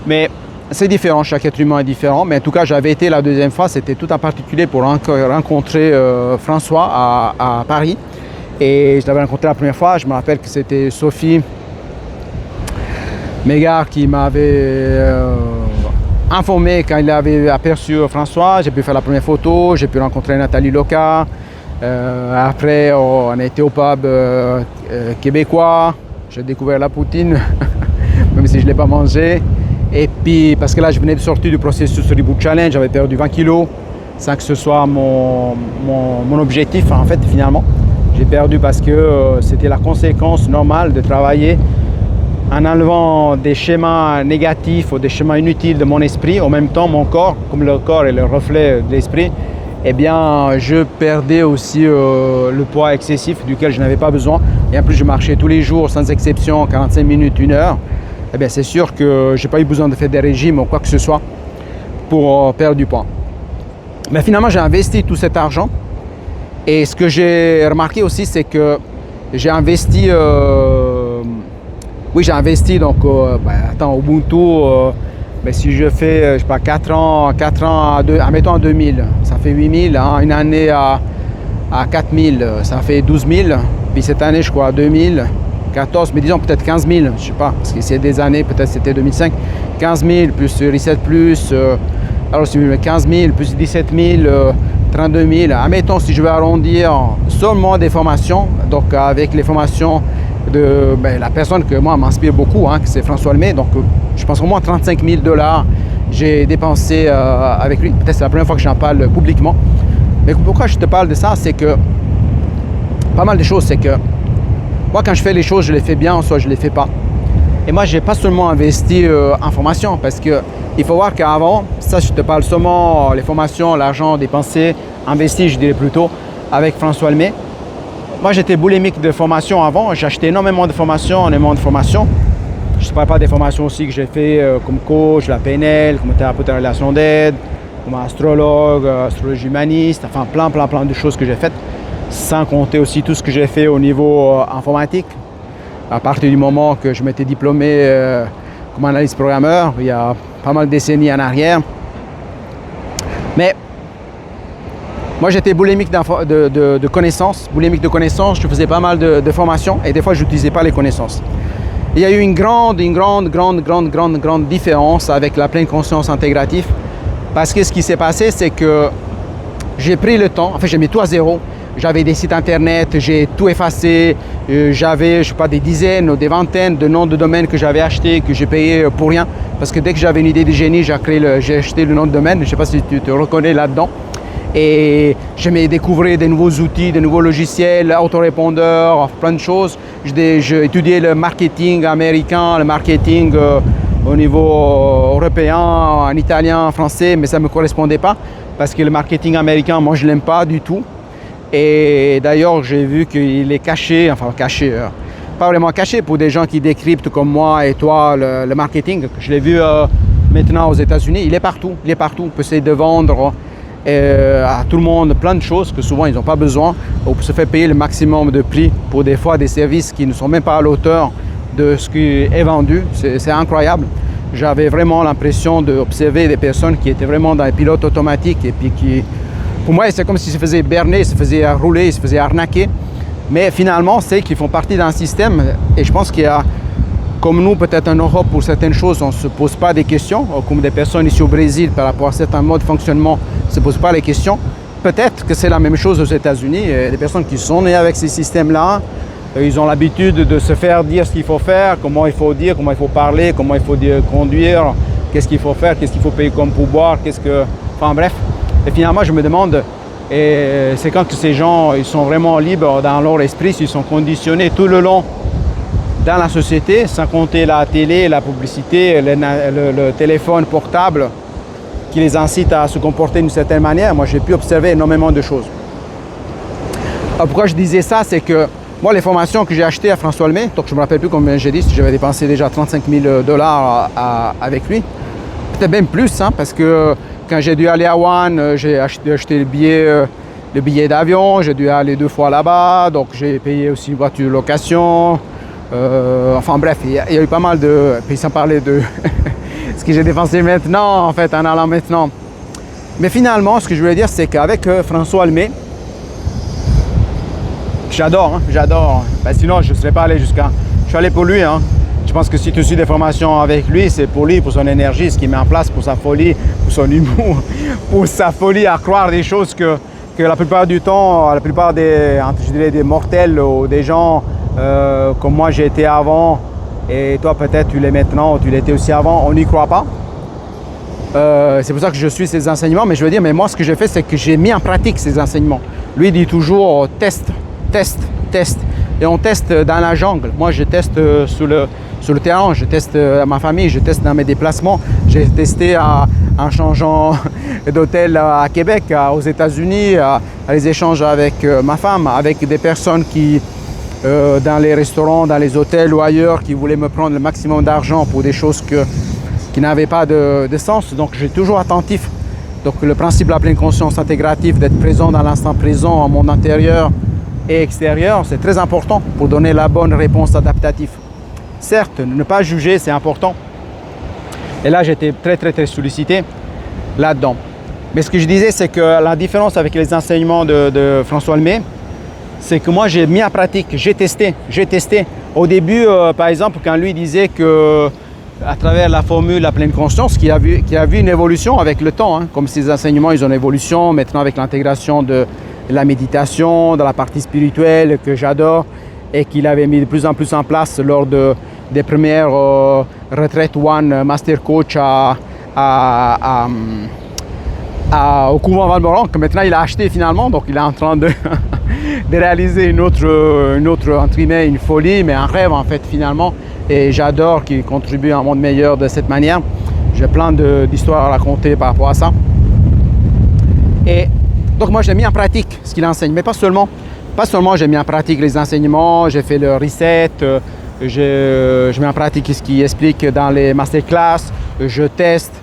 Mais c'est différent, chaque être humain est différent. Mais en tout cas, j'avais été la deuxième fois, c'était tout en particulier pour rencontrer François à Paris. Et je l'avais rencontré la première fois, je me rappelle que c'était Sophie Mégard qui m'avait informé quand il avait aperçu François. J'ai pu faire la première photo, j'ai pu rencontrer Nathalie Loca. Après, on a été au pub québécois. J'ai découvert la poutine, même si je ne l'ai pas mangé. Et puis, parce que là, je venais de sortir du processus Reboot Challenge, j'avais perdu 20 kilos, sans que ce soit mon objectif, en fait, finalement. J'ai perdu parce que c'était la conséquence normale de travailler en enlevant des schémas négatifs ou des schémas inutiles de mon esprit. En même temps, mon corps, comme le corps est le reflet de l'esprit, eh bien, je perdais aussi le poids excessif duquel je n'avais pas besoin. Et en plus, je marchais tous les jours, sans exception, 45 minutes, 1 heure. Eh bien, c'est sûr que je n'ai pas eu besoin de faire des régimes ou quoi que ce soit pour perdre du poids. Mais finalement, j'ai investi tout cet argent. Et ce que j'ai remarqué aussi, c'est que j'ai investi, oui, j'ai investi donc, attends, Ubuntu, si je fais, je sais pas, 4 ans, admettons en 2000, ça fait 8000, hein, une année à 4000, ça fait 12 000, puis cette année, je crois, à 2014, mais disons peut-être 15 000, je sais pas, parce que c'est des années, peut-être c'était 2005, 15 000 plus Reset Plus, alors c'est 15 000 plus 17 000, 32 000, admettons si je veux arrondir seulement des formations, donc avec les formations de la personne que moi m'inspire beaucoup, hein, c'est François Lemay, donc je pense au moins 35 000 $ j'ai dépensé avec lui, peut-être c'est la première fois que j'en parle publiquement. Mais pourquoi je te parle de ça, c'est que pas mal de choses, c'est que moi quand je fais les choses, je les fais bien, soit je les fais pas. Et moi, j'ai pas seulement investi en formation, parce que il faut voir qu'avant, ça je te parle seulement les formations, l'argent dépensé, investi, je dirais plutôt, avec François Lemay. Moi, j'étais boulimique de formation avant, j'ai acheté énormément de formations, Je ne parle pas des formations aussi que j'ai fait comme coach, la PNL, comme thérapeute en relation d'aide, comme astrologue, astrologie humaniste, enfin plein de choses que j'ai faites, sans compter aussi tout ce que j'ai fait au niveau informatique. À partir du moment que je m'étais diplômé comme analyste programmeur, il y a pas mal de décennies en arrière. Mais moi, j'étais boulimique de connaissances, je faisais pas mal de formations et des fois, je n'utilisais pas les connaissances. Il y a eu une grande différence avec la pleine conscience intégrative, parce que ce qui s'est passé, c'est que j'ai pris le temps, j'ai mis tout à zéro. J'avais des sites internet, j'ai tout effacé, j'avais, je sais pas, des dizaines ou des vingtaines de noms de domaines que j'avais achetés, que j'ai payé pour rien, parce que dès que j'avais une idée de génie, j'ai acheté le nom de domaine. Je sais pas si tu te reconnais là-dedans. Et j'aimais découvrir des nouveaux outils, des nouveaux logiciels, autorépondeurs, plein de choses. J'ai étudié le marketing américain, le marketing au niveau européen, en italien, en français, mais ça ne me correspondait pas, parce que le marketing américain, moi, je ne l'aime pas du tout. Et d'ailleurs, j'ai vu qu'il est caché, pas vraiment caché pour des gens qui décryptent comme moi et toi le marketing. Je l'ai vu maintenant aux États-Unis, il est partout. On peut essayer de vendre à tout le monde plein de choses que souvent ils n'ont pas besoin. On se fait payer le maximum de prix pour des fois des services qui ne sont même pas à l'auteur de ce qui est vendu. C'est incroyable. J'avais vraiment l'impression d'observer des personnes qui étaient vraiment dans les pilotes automatiques et puis qui, pour moi, c'est comme s'ils se faisaient berner, ils se faisaient rouler, ils se faisaient arnaquer. Mais finalement, c'est qu'ils font partie d'un système et je pense qu'il y a, comme nous, peut-être en Europe, pour certaines choses, on ne se pose pas des questions, comme des personnes ici au Brésil, par rapport à certains modes de fonctionnement, ne se posent pas les questions. Peut-être que c'est la même chose aux États-Unis. Des personnes qui sont nées avec ces systèmes-là, ils ont l'habitude de se faire dire ce qu'il faut faire, comment il faut dire, comment il faut parler, comment il faut conduire, qu'est-ce qu'il faut faire, qu'est-ce qu'il faut payer comme pourboire, enfin bref. Et finalement, je me demande, et c'est quand que ces gens ils sont vraiment libres dans leur esprit, s'ils sont conditionnés tout le long dans la société, sans compter la télé, la publicité, le téléphone portable qui les incite à se comporter d'une certaine manière. Moi, j'ai pu observer énormément de choses. Alors, pourquoi je disais ça, c'est que moi, les formations que j'ai achetées à François Lemay, donc je ne me rappelle plus combien j'ai dit, j'avais dépensé déjà 35 000 $ avec lui, peut-être même plus, hein, parce que quand j'ai dû aller à Wuhan, j'ai acheté le billet d'avion, j'ai dû aller 2 fois là-bas, donc j'ai payé aussi une voiture de location. Enfin bref, il y a eu pas mal de... Puis sans parler de ce que j'ai dépensé maintenant, en fait, en allant maintenant. Mais finalement, ce que je voulais dire, c'est qu'avec François Lemay, j'adore. Sinon, je ne serais pas allé jusqu'à... Je suis allé pour lui. Je pense que si tu suis des formations avec lui, c'est pour lui, pour son énergie, ce qu'il met en place, pour sa folie, pour son humour, pour sa folie à croire des choses que la plupart du temps, la plupart des mortels ou des gens comme moi j'ai été avant, et toi peut-être tu l'es maintenant, ou tu l'étais aussi avant, on n'y croit pas. C'est pour ça que je suis ces enseignements, mais je veux dire, mais moi ce que j'ai fait, c'est que j'ai mis en pratique ces enseignements. Lui dit toujours teste, et on teste dans la jungle. Moi je teste sur le terrain, je teste à ma famille, je teste dans mes déplacements. J'ai testé en changeant d'hôtel à Québec, aux États-Unis, à les échanges avec ma femme, avec des personnes qui dans les restaurants, dans les hôtels ou ailleurs, qui voulaient me prendre le maximum d'argent pour des choses qui n'avaient pas de sens. Donc, j'ai toujours attentif. Donc, le principe de la pleine conscience intégrative, d'être présent dans l'instant présent, en monde intérieur, et extérieur, c'est très important pour donner la bonne réponse adaptative. Certes, ne pas juger, c'est important. Et là, j'étais très sollicité là-dedans. Mais ce que je disais, c'est que la différence avec les enseignements de François Lemay, c'est que moi, j'ai mis en pratique, j'ai testé. Au début, par exemple, quand lui disait que à travers la formule la pleine conscience, qu'il a vu une évolution avec le temps, hein, comme ces enseignements, ils ont une évolution, maintenant avec l'intégration de la méditation, de la partie spirituelle que j'adore, et qu'il avait mis de plus en plus en place lors des premières retraites One Master Coach au couvent Valmoran, que maintenant il a acheté finalement, donc il est en train de réaliser une autre entre guillemets, une folie, mais un rêve en fait finalement, et j'adore qu'il contribue à un monde meilleur de cette manière. J'ai plein d'histoires à raconter par rapport à ça. Et donc moi j'ai mis en pratique ce qu'il enseigne, mais pas seulement j'ai mis en pratique les enseignements, j'ai fait le reset, je mets en pratique ce qu'il explique dans les masterclass, je teste,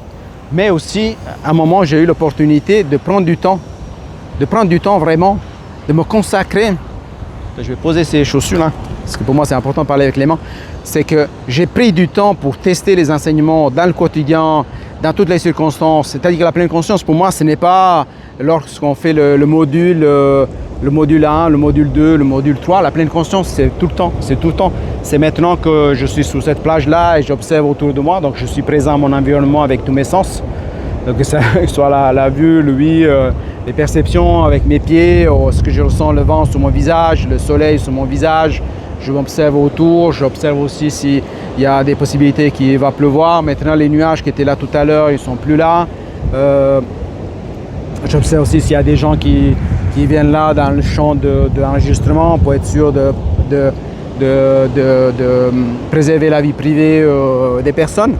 mais aussi à un moment j'ai eu l'opportunité de prendre du temps vraiment, de me consacrer. Je vais poser ces chaussures là, parce que pour moi c'est important de parler avec les mains. C'est que j'ai pris du temps pour tester les enseignements dans le quotidien, dans toutes les circonstances. C'est-à-dire que la pleine conscience pour moi ce n'est pas lorsqu'on fait le module 1, le module 2, le module 3, la pleine conscience c'est tout le temps. C'est maintenant que je suis sur cette plage là et j'observe autour de moi, donc je suis présent à mon environnement avec tous mes sens. Donc que ce soit la vue, l'ouïe, les perceptions avec mes pieds, ce que je ressens, le vent sur mon visage, le soleil sur mon visage. Je m'observe autour, j'observe aussi s'il y a des possibilités qu'il va pleuvoir. Maintenant les nuages qui étaient là tout à l'heure, ils ne sont plus là. J'observe aussi s'il y a des gens qui viennent là dans le champ de l'enregistrement pour être sûr de préserver la vie privée des personnes.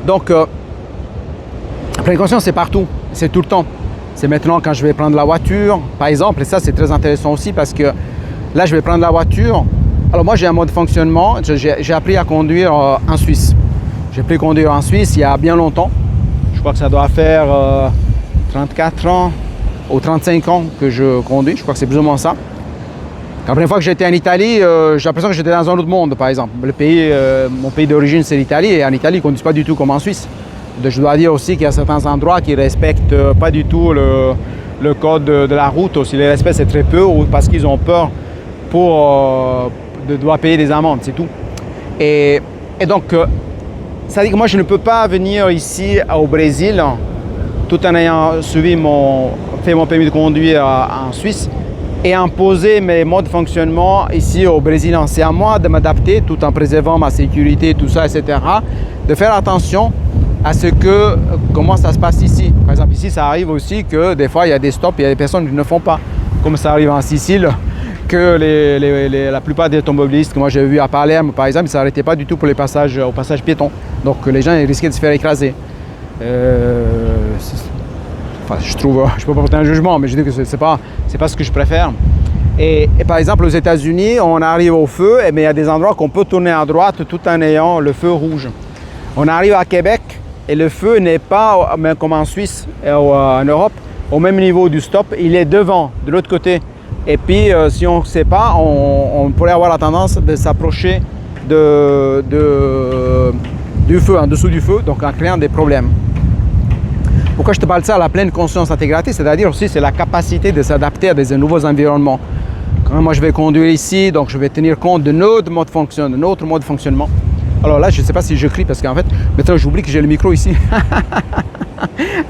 Donc la pleine conscience c'est partout, c'est tout le temps. C'est maintenant quand je vais prendre la voiture, par exemple, et ça c'est très intéressant aussi parce que là je vais prendre la voiture. Alors moi j'ai un mode de fonctionnement, j'ai appris à conduire en Suisse. J'ai appris à conduire en Suisse il y a bien longtemps. Je crois que ça doit faire 34 ans ou 35 ans que je conduis, je crois que c'est plus ou moins ça. La première fois que j'étais en Italie, j'ai l'impression que j'étais dans un autre monde par exemple. Mon pays d'origine c'est l'Italie et en Italie ils ne conduisent pas du tout comme en Suisse. Je dois dire aussi qu'il y a certains endroits qui ne respectent pas du tout le code de la route. Aussi les respectent c'est très peu ou parce qu'ils ont peur de devoir payer des amendes, c'est tout. Et donc, ça dit que moi je ne peux pas venir ici au Brésil tout en ayant fait mon permis de conduire en Suisse et imposer mes modes de fonctionnement ici au Brésil. C'est à moi de m'adapter tout en préservant ma sécurité, tout ça, etc. De faire attention à comment ça se passe ici. Par exemple, ici, ça arrive aussi que des fois, il y a des stops, il y a des personnes qui ne font pas. Comme ça arrive en Sicile, que la plupart des automobilistes que moi j'ai vu à Palerme, par exemple, ils ne s'arrêtaient pas du tout pour au passage piéton. Donc les gens ils risquaient de se faire écraser. Je trouve, je ne peux pas porter un jugement, mais je dis que c'est pas ce que je préfère. Et par exemple, aux États-Unis, on arrive au feu, mais il y a des endroits qu'on peut tourner à droite tout en ayant le feu rouge. On arrive à Québec et le feu n'est pas, comme en Suisse et en Europe, au même niveau du stop, il est devant, de l'autre côté. Et puis, si on ne sait pas, on pourrait avoir la tendance de s'approcher du feu, en dessous du feu, donc en créant des problèmes. Pourquoi je te parle de ça, la pleine conscience intégrative, c'est-à-dire aussi c'est la capacité de s'adapter à des nouveaux environnements. Quand moi je vais conduire ici, donc je vais tenir compte de notre mode de fonctionnement. Alors là, je ne sais pas si je crie parce qu'en fait, maintenant j'oublie que j'ai le micro ici.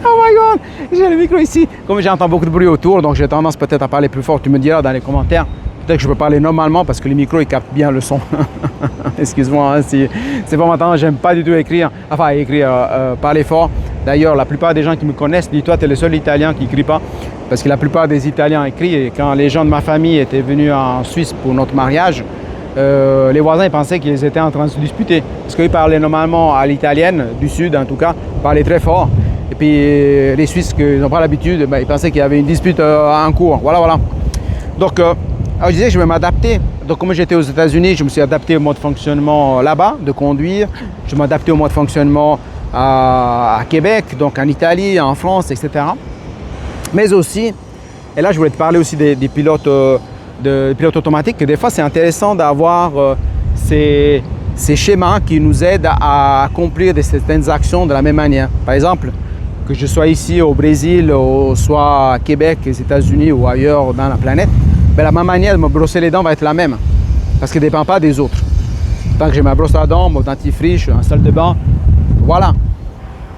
Oh my god, j'ai le micro ici. Comme j'entends beaucoup de bruit autour, donc j'ai tendance peut-être à parler plus fort. Tu me diras dans les commentaires. Peut-être que je peux parler normalement parce que le micro il capte bien le son. Excuse-moi, hein, si c'est pas maintenant, j'aime pas du tout parler fort. D'ailleurs, la plupart des gens qui me connaissent disent toi, tu es le seul Italien qui écrit pas. Parce que la plupart des Italiens écrivent. Et quand les gens de ma famille étaient venus en Suisse pour notre mariage, les voisins ils pensaient qu'ils étaient en train de se disputer. Parce qu'ils parlaient normalement à l'italienne, du sud en tout cas, ils parlaient très fort. Et puis les Suisses qui n'ont pas l'habitude, ils pensaient qu'il y avait une dispute en cours. Voilà. Donc, je disais que je vais m'adapter. Donc, comme j'étais aux États-Unis, je me suis adapté au mode de fonctionnement là-bas, de conduire. Je m'adaptais au mode de fonctionnement à Québec, donc en Italie, en France, etc. Mais aussi, et là je voulais te parler aussi des pilotes de pilote automatique, que des fois c'est intéressant d'avoir ces schémas qui nous aident à accomplir certaines actions de la même manière. Par exemple, que je sois ici au Brésil, ou soit à Québec, aux États-Unis ou ailleurs dans la planète, ben la même manière de me brosser les dents va être la même, parce qu'elle ne dépend pas des autres. Tant que j'ai ma brosse à dents, mon dentifrice, je suis en salle de bain, voilà.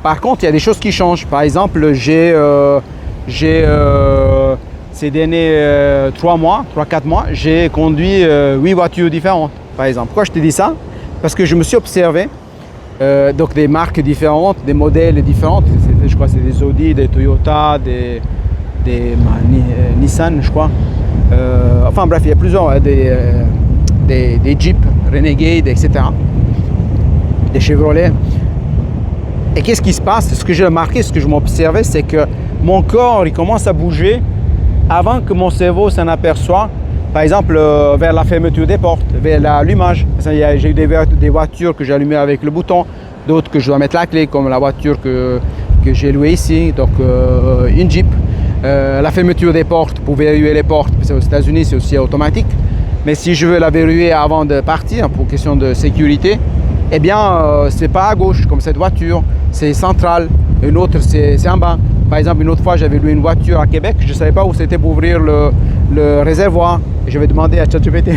Par contre, il y a des choses qui changent. Par exemple, ces derniers 3-4 mois, j'ai conduit 8 voitures différentes, par exemple. Pourquoi je te dis ça? Parce que je me suis observé, donc des marques différentes, des modèles différents. Je crois que c'est des Audi, des Toyota, des Nissan, je crois. Enfin bref, il y a plusieurs, des Jeep, Renegade, etc. Des Chevrolet. Et qu'est-ce qui se passe? Ce que j'ai remarqué, ce que je m'observais, c'est que mon corps il commence à bouger avant que mon cerveau s'en aperçoive. Par exemple, vers la fermeture des portes, vers l'allumage. J'ai eu des voitures que j'ai allumées avec le bouton, d'autres que je dois mettre la clé, comme la voiture que j'ai louée ici, donc une Jeep. La fermeture des portes, pour verrouiller les portes, parce qu'aux États-Unis c'est aussi automatique. Mais si je veux la verrouiller avant de partir, pour question de sécurité, eh bien, c'est pas à gauche, comme cette voiture, c'est central. Une autre, c'est en bas. Par exemple, une autre fois, j'avais loué une voiture à Québec, je ne savais pas où c'était pour ouvrir le réservoir. Et je vais demander à ChatGPT.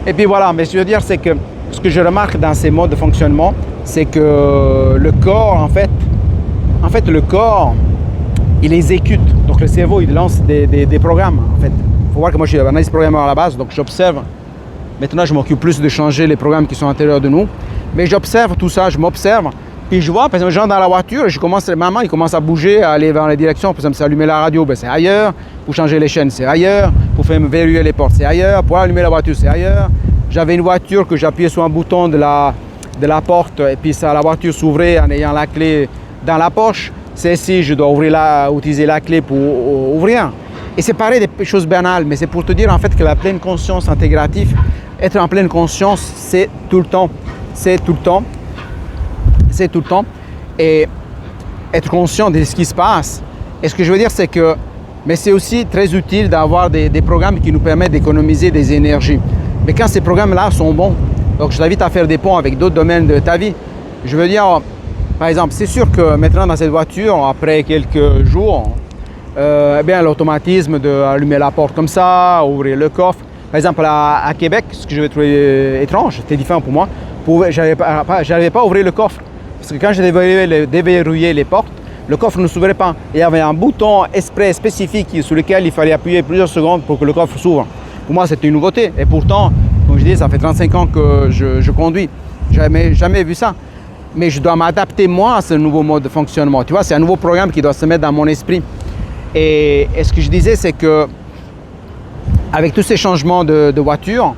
et puis voilà, mais ce que je veux dire, c'est que ce que je remarque dans ces modes de fonctionnement, c'est que le corps, en fait, le corps, il exécute. Donc le cerveau, il lance des programmes, en fait. Il faut voir que moi, je suis analyste programmeur à la base, donc j'observe. Maintenant, je m'occupe plus de changer les programmes qui sont à l'intérieur de nous. Mais j'observe tout ça, je m'observe. Puis je vois, par exemple, j'entre dans la voiture et maman, il commence à bouger, à aller vers les directions. Par exemple, c'est allumer la radio, ben, c'est ailleurs. Pour changer les chaînes, c'est ailleurs. Pour faire verrouiller les portes, c'est ailleurs. Pour allumer la voiture, c'est ailleurs. J'avais une voiture que j'appuyais sur un bouton de la porte et puis ça, la voiture s'ouvrait en ayant la clé dans la poche. Celle-ci, je dois utiliser la clé pour ouvrir. Et c'est pareil, des choses banales, mais c'est pour te dire en fait que la pleine conscience intégrative, être en pleine conscience, c'est tout le temps. C'est tout le temps. C'est tout le temps. Et être conscient de ce qui se passe. Et ce que je veux dire, c'est que mais c'est aussi très utile d'avoir des programmes qui nous permettent d'économiser des énergies. Mais quand ces programmes-là sont bons, donc je t'invite à faire des ponts avec d'autres domaines de ta vie. Je veux dire, par exemple, c'est sûr que maintenant dans cette voiture, après quelques jours, eh bien l'automatisme d'allumer la porte comme ça, ouvrir le coffre. Par exemple, à Québec, ce que je vais trouver étrange, c'était différent pour moi, j'arrivais pas à ouvrir le coffre. Parce que quand je déverrouillais les portes, le coffre ne s'ouvrait pas. Il y avait un bouton exprès spécifique sur lequel il fallait appuyer plusieurs secondes pour que le coffre s'ouvre. Pour moi, c'était une nouveauté. Et pourtant, comme je dis, ça fait 35 ans que je conduis. Je n'avais jamais vu ça. Mais je dois m'adapter moi à ce nouveau mode de fonctionnement. Tu vois, c'est un nouveau programme qui doit se mettre dans mon esprit. Et ce que je disais, c'est que avec tous ces changements de voiture,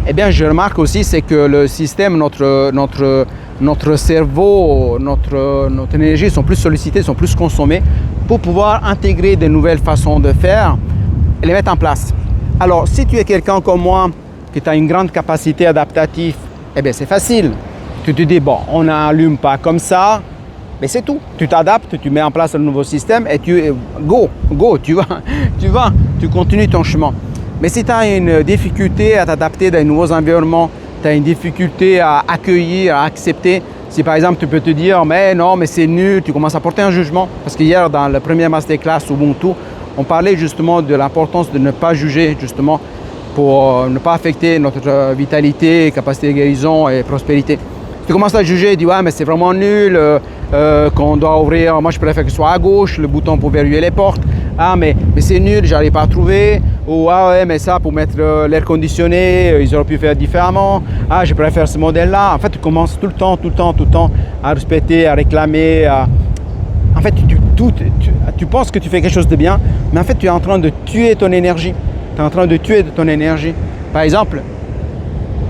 eh bien, je remarque aussi c'est que le système, notre cerveau, notre énergie sont plus sollicités, sont plus consommés pour pouvoir intégrer de nouvelles façons de faire et les mettre en place. Alors, si tu es quelqu'un comme moi, qui a une grande capacité adaptative, eh bien, c'est facile. Tu te dis, bon, on n'allume pas comme ça, mais c'est tout. Tu t'adaptes, tu mets en place un nouveau système et tu continues ton chemin. Mais si tu as une difficulté à t'adapter dans de nouveaux environnements, tu as une difficulté à accueillir, à accepter, si par exemple tu peux te dire mais non, mais c'est nul, tu commences à porter un jugement. Parce qu'hier dans le premier masterclass Ubuntu, on parlait justement de l'importance de ne pas juger justement pour ne pas affecter notre vitalité, capacité de guérison et prospérité. Tu commences à juger, tu dis ouais mais c'est vraiment nul, qu'on doit ouvrir, moi je préfère que ce soit à gauche, le bouton pour verrouiller les portes. Ah mais c'est nul, j'arrive pas à trouver. Ou ah ouais mais ça pour mettre l'air conditionné, ils auraient pu faire différemment. Ah je préfère ce modèle-là. En fait tu commences tout le temps à respecter, à réclamer. En fait tu penses que tu fais quelque chose de bien, mais en fait tu es en train de tuer ton énergie. Tu es en train de tuer ton énergie. Par exemple,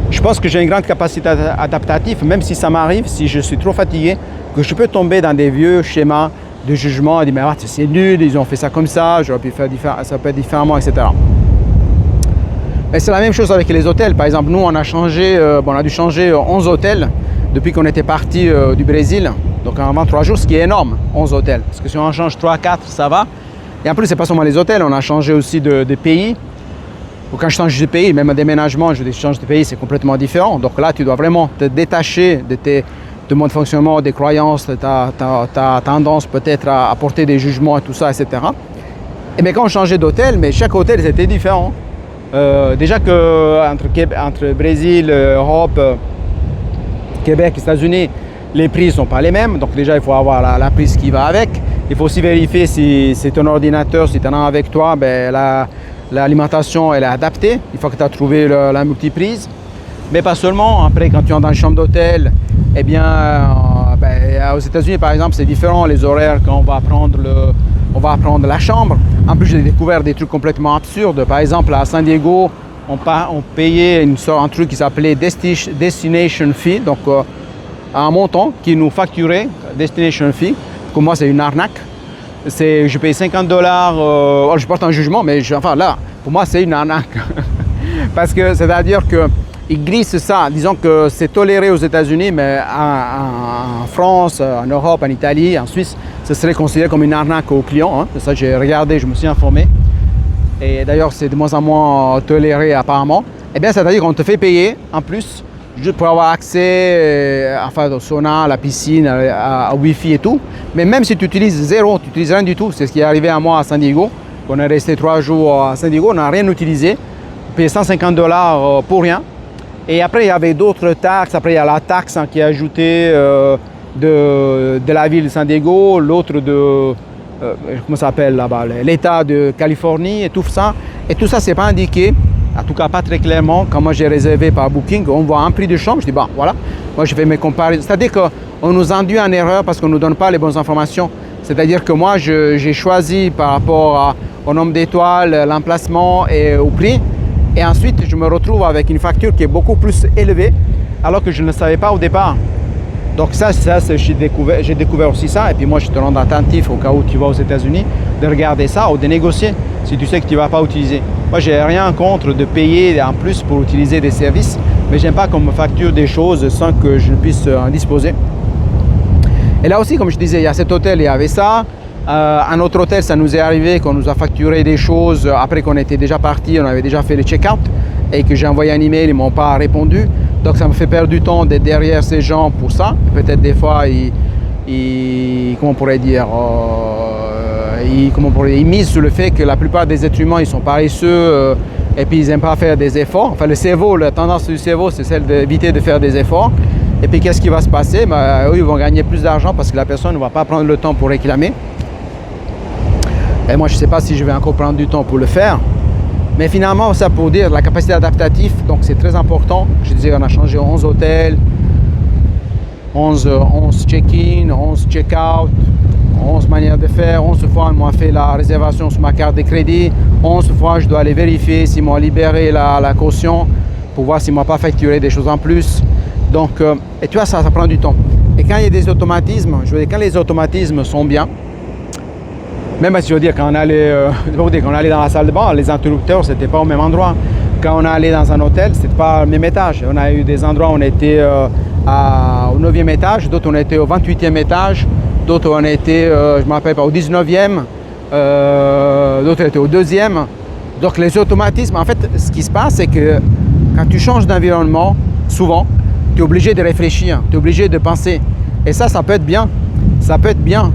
je pense que j'ai une grande capacité adaptative, même si ça m'arrive, si je suis trop fatigué, que je peux tomber dans des vieux schémas de jugement et dire mais c'est nul, ils ont fait ça comme ça, j'aurais pu faire ça peut être différemment, etc. Et c'est la même chose avec les hôtels. Par exemple, nous on a dû changer 11 hôtels depuis qu'on était parti du Brésil. Donc en 23 jours, ce qui est énorme, 11 hôtels. Parce que si on en change 3-4, ça va. Et en plus, c'est pas seulement les hôtels, on a changé aussi de pays. Ou quand je change de pays, même un déménagement, je change de pays, c'est complètement différent. Donc là, tu dois vraiment te détacher de mon fonctionnement, des croyances, de ta tendance peut-être à apporter des jugements et tout ça, etc. Et mais quand on changeait d'hôtel, mais chaque hôtel c'était différent. Déjà que entre Brésil, Europe, Québec, États-Unis, les prix ne sont pas les mêmes. Donc déjà, il faut avoir la prise qui va avec. Il faut aussi vérifier si c'est ton ordinateur, si tu en as avec toi, ben, l'alimentation elle est adaptée. Il faut que tu as trouvé la multiprise. Mais pas seulement. Après, quand tu es dans une chambre d'hôtel, eh bien, aux États-Unis, par exemple, c'est différent les horaires quand on va prendre la chambre. En plus, j'ai découvert des trucs complètement absurdes. Par exemple, à San Diego, on payait un truc qui s'appelait Destination Fee, donc un montant qui nous facturait, Destination Fee. Pour moi, c'est une arnaque. Je paye $50. Je porte un jugement, mais là, pour moi, c'est une arnaque. Parce que c'est-à-dire qu'ils glissent ça. Disons que c'est toléré aux États-Unis, mais en France, en Europe, en Italie, en Suisse, ce serait considéré comme une arnaque aux clients. Hein. C'est ça, j'ai regardé, je me suis informé. Et d'ailleurs, c'est de moins en moins toléré apparemment. Eh bien, c'est-à-dire qu'on te fait payer en plus, juste pour avoir accès au sauna, à la piscine, à Wi-Fi et tout. Mais même si tu utilises zéro, tu n'utilises rien du tout. C'est ce qui est arrivé à moi à San Diego. On est resté 3 jours à San Diego, on n'a rien utilisé. On payait $150 pour rien. Et après, il y avait d'autres taxes. Après, il y a la taxe qui est ajoutée de la ville de San Diego, l'autre de, comment ça s'appelle là-bas, l'État de Californie et tout ça. Et tout ça, c'est pas indiqué, en tout cas pas très clairement. Quand moi j'ai réservé par Booking, on voit un prix de chambre, je dis bon voilà, moi je fais mes comparaisons. C'est-à-dire qu'on nous induit en erreur parce qu'on ne nous donne pas les bonnes informations. C'est-à-dire que moi j'ai choisi par rapport au nombre d'étoiles, l'emplacement et au prix. Et ensuite, je me retrouve avec une facture qui est beaucoup plus élevée alors que je ne le savais pas au départ. Donc ça j'ai découvert aussi ça. Et puis moi, je te rends attentif au cas où tu vas aux États-Unis, de regarder ça ou de négocier si tu sais que tu ne vas pas utiliser. Moi, j'ai rien contre de payer en plus pour utiliser des services, mais j'aime pas qu'on me facture des choses sans que je puisse en disposer. Et là aussi, comme je disais, il y a cet hôtel, il y avait ça. Un autre hôtel, ça nous est arrivé qu'on nous a facturé des choses après qu'on était déjà parti, on avait déjà fait le check-out et que j'ai envoyé un email, ils ne m'ont pas répondu. Donc ça me fait perdre du temps d'être derrière ces gens pour ça. Peut-être des fois, comment on pourrait dire, ils misent sur le fait que la plupart des êtres humains, ils sont paresseux et puis ils n'aiment pas faire des efforts. Enfin, le cerveau, la tendance du cerveau, c'est celle d'éviter de faire des efforts. Et puis qu'est-ce qui va se passer? Eux, ils vont gagner plus d'argent parce que la personne ne va pas prendre le temps pour réclamer. Et moi, je ne sais pas si je vais encore prendre du temps pour le faire. Mais finalement, ça pour dire la capacité adaptative, donc c'est très important. Je disais, on a changé 11 hôtels, 11 check-in, 11 check-out, 11 manières de faire. 11 fois, ils m'ont fait la réservation sur ma carte de crédit. 11 fois, je dois aller vérifier s'ils m'ont libéré la caution pour voir s'ils ne m'ont pas facturé des choses en plus. Donc, et tu vois, ça prend du temps. Et quand il y a des automatismes, je veux dire, quand les automatismes sont bien, même si je veux dire, quand on allait dans la salle de bain, les interrupteurs, c'était pas au même endroit. Quand on allait dans un hôtel, c'était pas au même étage. On a eu des endroits où on était au 9e étage, d'autres on était au 28e étage, d'autres on était, je ne me rappelle pas, au 19e, d'autres étaient au 2e. Donc les automatismes, en fait, ce qui se passe, c'est que quand tu changes d'environnement, souvent, tu es obligé de réfléchir, tu es obligé de penser. Et ça peut être bien. Ça peut être bien,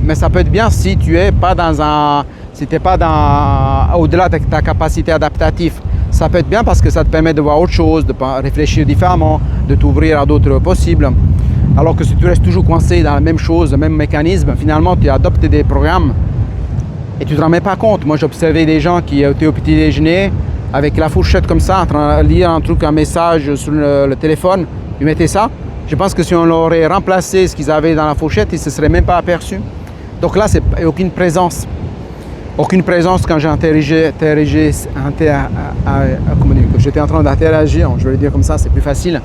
mais ça peut être bien si tu n'es pas au-delà de ta capacité adaptative. Ça peut être bien parce que ça te permet de voir autre chose, de réfléchir différemment, de t'ouvrir à d'autres possibles. Alors que si tu restes toujours coincé dans la même chose, le même mécanisme, finalement tu adoptes des programmes et tu ne te rends même pas compte. Moi j'observais des gens qui étaient au petit déjeuner avec la fourchette comme ça, en train de lire un message sur le téléphone, ils mettaient ça. Je pense que si on aurait remplacé ce qu'ils avaient dans la fourchette, ils ne se seraient même pas aperçus. Donc là, c'est aucune présence. Aucune présence quand j'étais en train d'interagir, je vais le dire comme ça, c'est plus facile,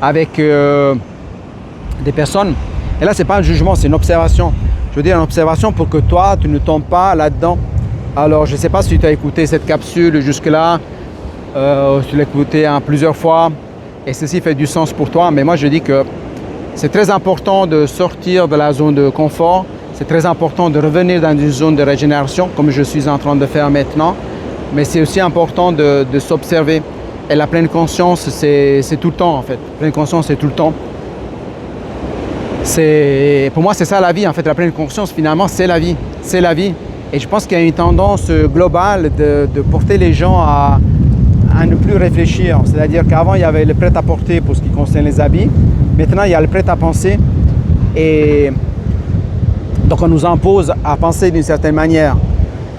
avec des personnes. Et là, ce n'est pas un jugement, c'est une observation. Je veux dire une observation pour que toi, tu ne tombes pas là-dedans. Alors, je ne sais pas si tu as écouté cette capsule jusque-là, tu l'as écouté plusieurs fois. Et ceci fait du sens pour toi, mais moi je dis que c'est très important de sortir de la zone de confort, c'est très important de revenir dans une zone de régénération, comme je suis en train de faire maintenant. Mais c'est aussi important de s'observer. Et la pleine conscience, c'est tout le temps en fait. La pleine conscience, c'est tout le temps. Pour moi, c'est ça la vie en fait. La pleine conscience, finalement, c'est la vie. C'est la vie. Et je pense qu'il y a une tendance globale de porter les gens à ne plus réfléchir. C'est-à-dire qu'avant, il y avait le prêt-à-porter pour ce qui concerne les habits. Maintenant, il y a le prêt-à-penser. Et donc, on nous impose à penser d'une certaine manière.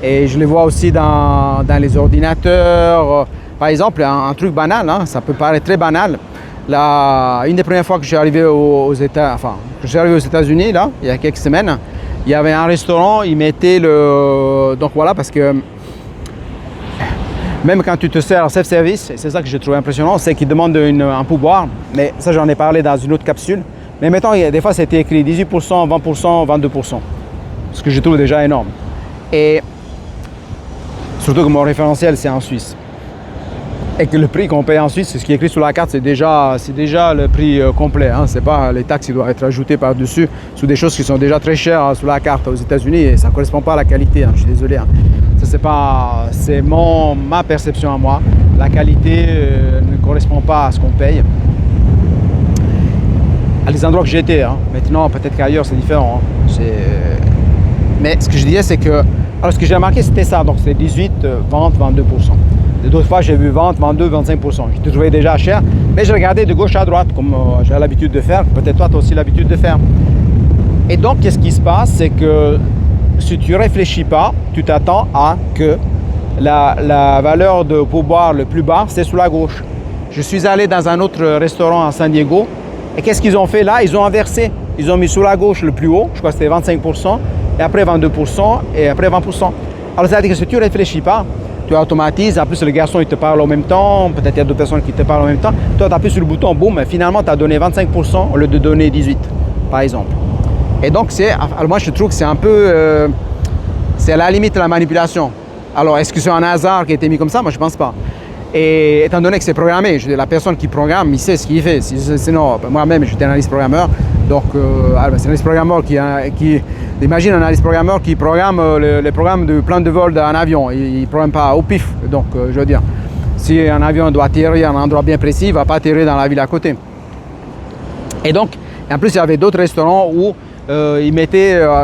Et je le vois aussi dans les ordinateurs. Par exemple, un truc banal, hein, ça peut paraître très banal. Une des premières fois que je suis arrivé aux États-Unis, là, il y a quelques semaines, il y avait un restaurant, ils mettaient donc voilà, parce que même quand tu te sers en self-service, c'est ça que j'ai trouvé impressionnant, c'est qu'ils demandent un pourboire. Mais ça, j'en ai parlé dans une autre capsule. Mais mettons, des fois, c'était écrit 18%, 20%, 22%. Ce que je trouve déjà énorme. Et surtout que mon référentiel, c'est en Suisse. Et que le prix qu'on paye en Suisse, c'est ce qui est écrit sur la carte, c'est déjà le prix complet. Hein. C'est pas les taxes qui doivent être ajoutées par-dessus sur des choses qui sont déjà très chères sur la carte aux États-Unis et ça ne correspond pas à la qualité. Hein. Je suis désolé. Hein. Ça, c'est ma perception à moi. La qualité ne correspond pas à ce qu'on paye. À les endroits que j'ai été. Hein. Maintenant, peut-être qu'ailleurs, c'est différent. Hein. Mais ce que je disais, c'est que... Alors, ce que j'ai remarqué, c'était ça. Donc, c'est 18, vente, 22%. D'autres fois, j'ai vu vente, 22, 25%. Je trouvais déjà cher, mais je regardais de gauche à droite, comme j'ai l'habitude de faire. Peut-être toi, tu as aussi l'habitude de faire. Et donc, qu'est-ce qui se passe? C'est que si tu ne réfléchis pas, tu t'attends à que la valeur de pourboire le plus bas, c'est sur la gauche. Je suis allé dans un autre restaurant à San Diego, et qu'est-ce qu'ils ont fait là? Ils ont inversé. Ils ont mis sur la gauche le plus haut, je crois que c'était 25%, et après 22%, et après 20%. Alors, c'est-à-dire que si tu ne réfléchis pas, tu automatises, en plus le garçon il te parle en même temps, peut-être il y a d'autres personnes qui te parlent en même temps, toi tu appuies sur le bouton, boum, et finalement tu as donné 25% au lieu de donner 18%, par exemple. Et donc moi je trouve que c'est un peu, c'est à la limite de la manipulation. Alors est-ce que c'est un hasard qui a été mis comme ça? Moi je pense pas. Et étant donné que c'est programmé, je veux dire, la personne qui programme, il sait ce qu'il fait. Sinon, moi-même j'étais analyste programmeur, donc c'est un analyste programmeur imagine un analyste programmeur qui programme les programmes de plan de vol d'un avion. Il ne programme pas au pif. Donc, je veux dire, si un avion doit atterrir à un endroit bien précis, il ne va pas atterrir dans la ville à côté. Et donc, en plus, il y avait d'autres restaurants où ils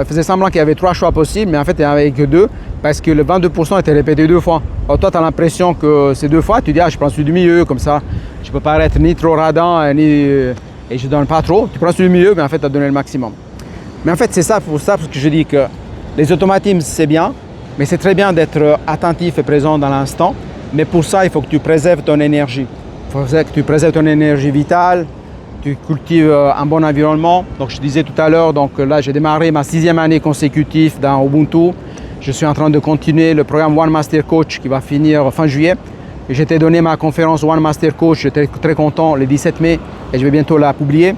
faisaient semblant qu'il y avait 3 choix possibles, mais en fait, il n'y en avait que 2 parce que le 22% était répété 2 fois. Alors, toi, tu as l'impression que c'est 2 fois. Tu dis, je prends celui du milieu, comme ça, je ne peux pas être ni trop radin, et je ne donne pas trop. Tu prends celui du milieu, mais en fait, tu as donné le maximum. Mais en fait, c'est ça pour ça que je dis que les automatismes, c'est bien, mais c'est très bien d'être attentif et présent dans l'instant. Mais pour ça, il faut que tu préserves ton énergie. Il faut que tu préserves ton énergie vitale, tu cultives un bon environnement. Donc, je disais tout à l'heure, donc là, j'ai démarré ma 6e année consécutive dans Ubuntu. Je suis en train de continuer le programme One Master Coach qui va finir fin juillet. J'ai été donné ma conférence One Master Coach, j'étais très content le 17 mai et je vais bientôt la publier.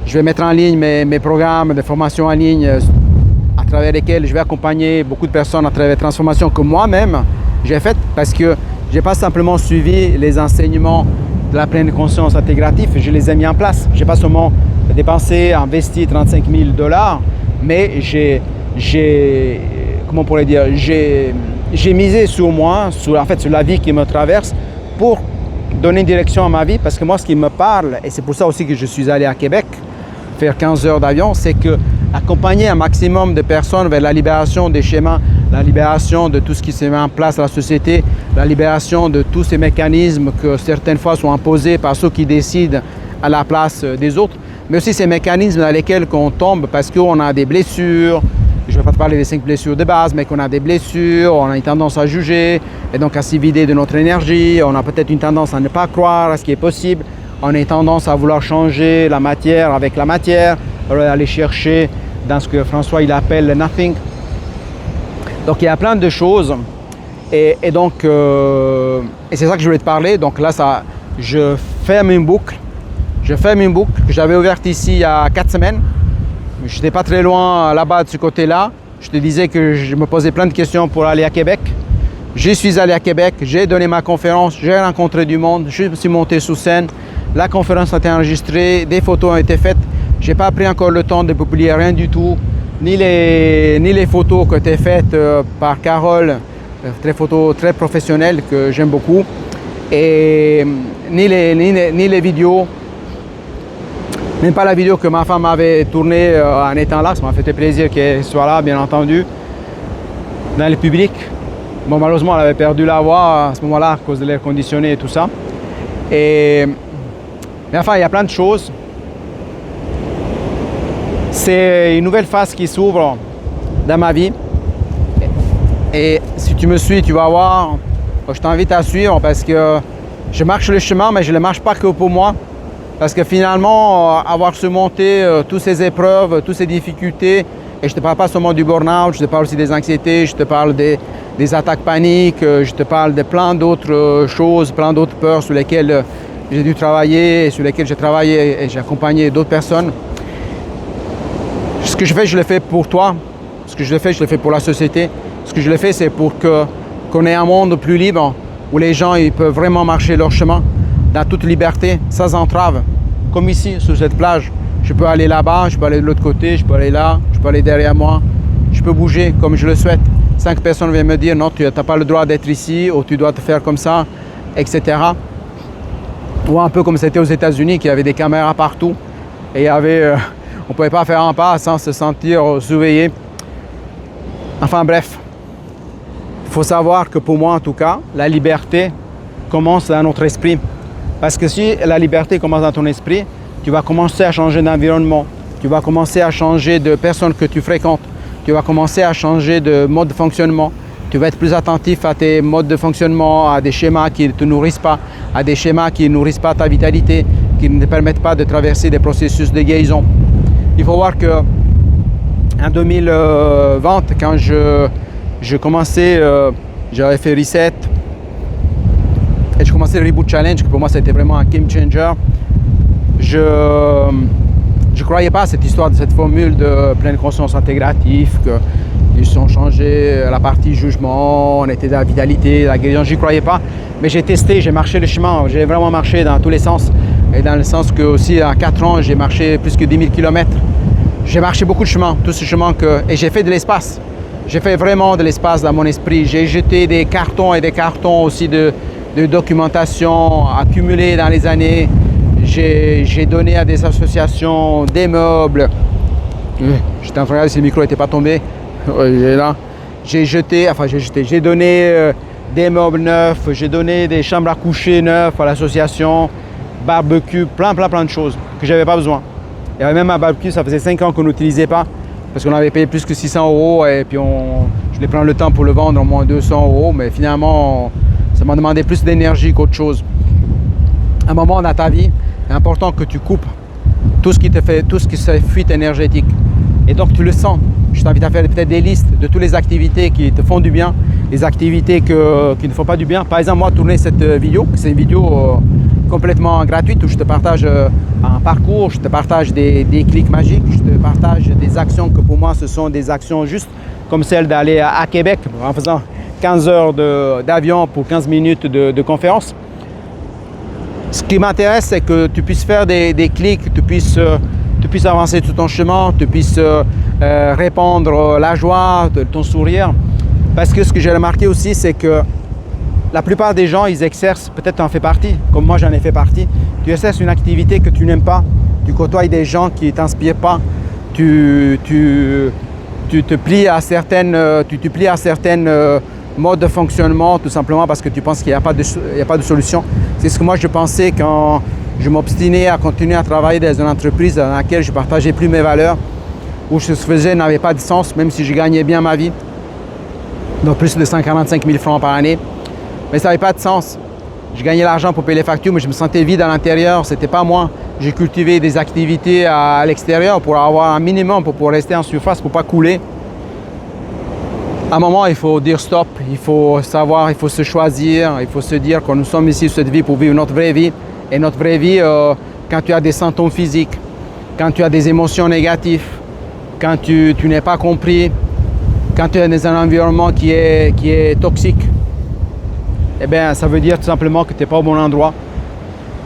Je vais mettre en ligne mes programmes de formation en ligne à travers lesquels je vais accompagner beaucoup de personnes à travers les transformations que moi-même j'ai faites parce que je n'ai pas simplement suivi les enseignements de la pleine conscience intégrative, je les ai mis en place. Je n'ai pas seulement dépensé, investi 35 000 $, mais j'ai misé sur moi, sur la vie qui me traverse pour donner une direction à ma vie parce que moi, ce qui me parle, et c'est pour ça aussi que je suis allé à Québec, faire 15 heures d'avion, c'est que accompagner un maximum de personnes vers la libération des schémas, la libération de tout ce qui se met en place dans la société, la libération de tous ces mécanismes que certaines fois sont imposés par ceux qui décident à la place des autres, mais aussi ces mécanismes dans lesquels on tombe parce qu'on a des blessures. Je ne vais pas te parler des 5 blessures de base, mais qu'on a des blessures, on a une tendance à juger et donc à s'y vider de notre énergie, on a peut-être une tendance à ne pas croire à ce qui est possible. On a une tendance à vouloir changer la matière avec la matière, aller chercher dans ce que François il appelle le nothing. Donc il y a plein de choses et donc c'est ça que je voulais te parler. Donc là, je ferme une boucle que j'avais ouverte ici il y a 4 semaines. Je n'étais pas très loin là-bas de ce côté-là. Je te disais que je me posais plein de questions pour aller à Québec. Je suis allé à Québec, j'ai donné ma conférence, j'ai rencontré du monde, je suis monté sur scène. La conférence a été enregistrée, des photos ont été faites. Je n'ai pas pris encore le temps de publier rien du tout. ni les photos que tu as faites par Carole, des photos très professionnelles que j'aime beaucoup, et ni les vidéos, même pas la vidéo que ma femme avait tournée en étant là. Ça m'a fait plaisir qu'elle soit là, bien entendu, dans le public. Bon, malheureusement, elle avait perdu la voix à ce moment-là à cause de l'air conditionné et tout ça. Mais enfin, il y a plein de choses. C'est une nouvelle phase qui s'ouvre dans ma vie. Et si tu me suis, tu vas voir, je t'invite à suivre parce que je marche le chemin, mais je ne le marche pas que pour moi. Parce que finalement, avoir surmonté toutes ces épreuves, toutes ces difficultés, et je ne te parle pas seulement du burn-out, je te parle aussi des anxiétés, je te parle des attaques paniques, je te parle de plein d'autres choses, plein d'autres peurs sur lesquelles j'ai dû travailler, et sur lesquelles j'ai travaillé et j'ai accompagné d'autres personnes. Ce que je fais, je le fais pour toi. Ce que je le fais pour la société. Ce que je le fais, c'est pour qu'on ait un monde plus libre, où les gens ils peuvent vraiment marcher leur chemin, dans toute liberté, sans entrave. Comme ici, sur cette plage. Je peux aller là-bas, je peux aller de l'autre côté, je peux aller là, je peux aller derrière moi. Je peux bouger comme je le souhaite. 5 personnes viennent me dire non, tu n'as pas le droit d'être ici, ou tu dois te faire comme ça, etc. Ou un peu comme c'était aux États-Unis, qu'il y avait des caméras partout. Et on ne pouvait pas faire un pas sans se sentir surveillé. Enfin bref, il faut savoir que pour moi en tout cas, la liberté commence dans notre esprit. Parce que si la liberté commence dans ton esprit, tu vas commencer à changer d'environnement, tu vas commencer à changer de personnes que tu fréquentes, tu vas commencer à changer de mode de fonctionnement, tu vas être plus attentif à tes modes de fonctionnement, à des schémas qui ne te nourrissent pas, à des schémas qui ne nourrissent pas ta vitalité, qui ne te permettent pas de traverser des processus de guérison. Il faut voir que en 2020, quand je commençais, j'avais fait Reset et je commençais le Reboot Challenge, que pour moi c'était vraiment un game changer. Je ne croyais pas à cette histoire, de cette formule de pleine conscience intégrative, qu'ils ont changé la partie jugement, on était dans la vitalité, la guérison, j'y croyais pas. Mais j'ai testé, j'ai marché le chemin, j'ai vraiment marché dans tous les sens. Et dans le sens que aussi en 4 ans, j'ai marché plus que 10 000 km. J'ai marché beaucoup de chemins, tout ce chemin et j'ai fait de l'espace. J'ai fait vraiment de l'espace dans mon esprit. J'ai jeté des cartons et des cartons aussi de documentation accumulée dans les années. J'ai donné à des associations des meubles. J'étais en train de regarder si le micro n'était pas tombé. J'ai donné des meubles neufs, j'ai donné des chambres à coucher neufs à l'association, barbecue, plein de choses que j'avais pas besoin. Il y avait même un barbecue, ça faisait 5 ans qu'on n'utilisait pas parce qu'on avait payé plus que 600 € et puis je voulais prendre le temps pour le vendre au moins 200 €, mais finalement ça m'a demandé plus d'énergie qu'autre chose. À un moment dans ta vie, c'est important que tu coupes tout ce qui te fait, tout ce qui est fuite énergétique. Et donc tu le sens. Je t'invite à faire peut-être des listes de toutes les activités qui te font du bien, les activités qui ne font pas du bien. Par exemple, moi, tourner cette vidéo, c'est une vidéo complètement gratuite où je te partage un parcours, je te partage des clics magiques, je te partage des actions que pour moi, ce sont des actions justes, comme celle d'aller à Québec en faisant 15 heures d'avion pour 15 minutes de conférence. Ce qui m'intéresse, c'est que tu puisses faire des clics, que tu puisses avancer sur ton chemin, tu puisses répandre la joie, ton sourire. Parce que ce que j'ai remarqué aussi, c'est que la plupart des gens, ils exercent, peut-être tu en fais partie, comme moi j'en ai fait partie, tu exerces une activité que tu n'aimes pas, tu côtoies des gens qui ne t'inspirent pas, tu te plies à certaines modes de fonctionnement tout simplement parce que tu penses qu'il n'y a pas de solution. C'est ce que moi je pensais quand je m'obstinais à continuer à travailler dans une entreprise dans laquelle je ne partageais plus mes valeurs, où ce que je faisais n'avait pas de sens, même si je gagnais bien ma vie, donc plus de 145 000 francs par année. Mais ça n'avait pas de sens. Je gagnais l'argent pour payer les factures, mais je me sentais vide à l'intérieur, c'était pas moi. J'ai cultivé des activités à l'extérieur pour avoir un minimum, pour pouvoir rester en surface, pour ne pas couler. À un moment, il faut dire stop, il faut savoir, il faut se choisir, il faut se dire que nous sommes ici sur cette vie pour vivre notre vraie vie. Et notre vraie vie, quand tu as des symptômes physiques, quand tu as des émotions négatives, quand tu n'es pas compris, quand tu es dans un environnement qui est toxique, eh bien, ça veut dire tout simplement que tu n'es pas au bon endroit.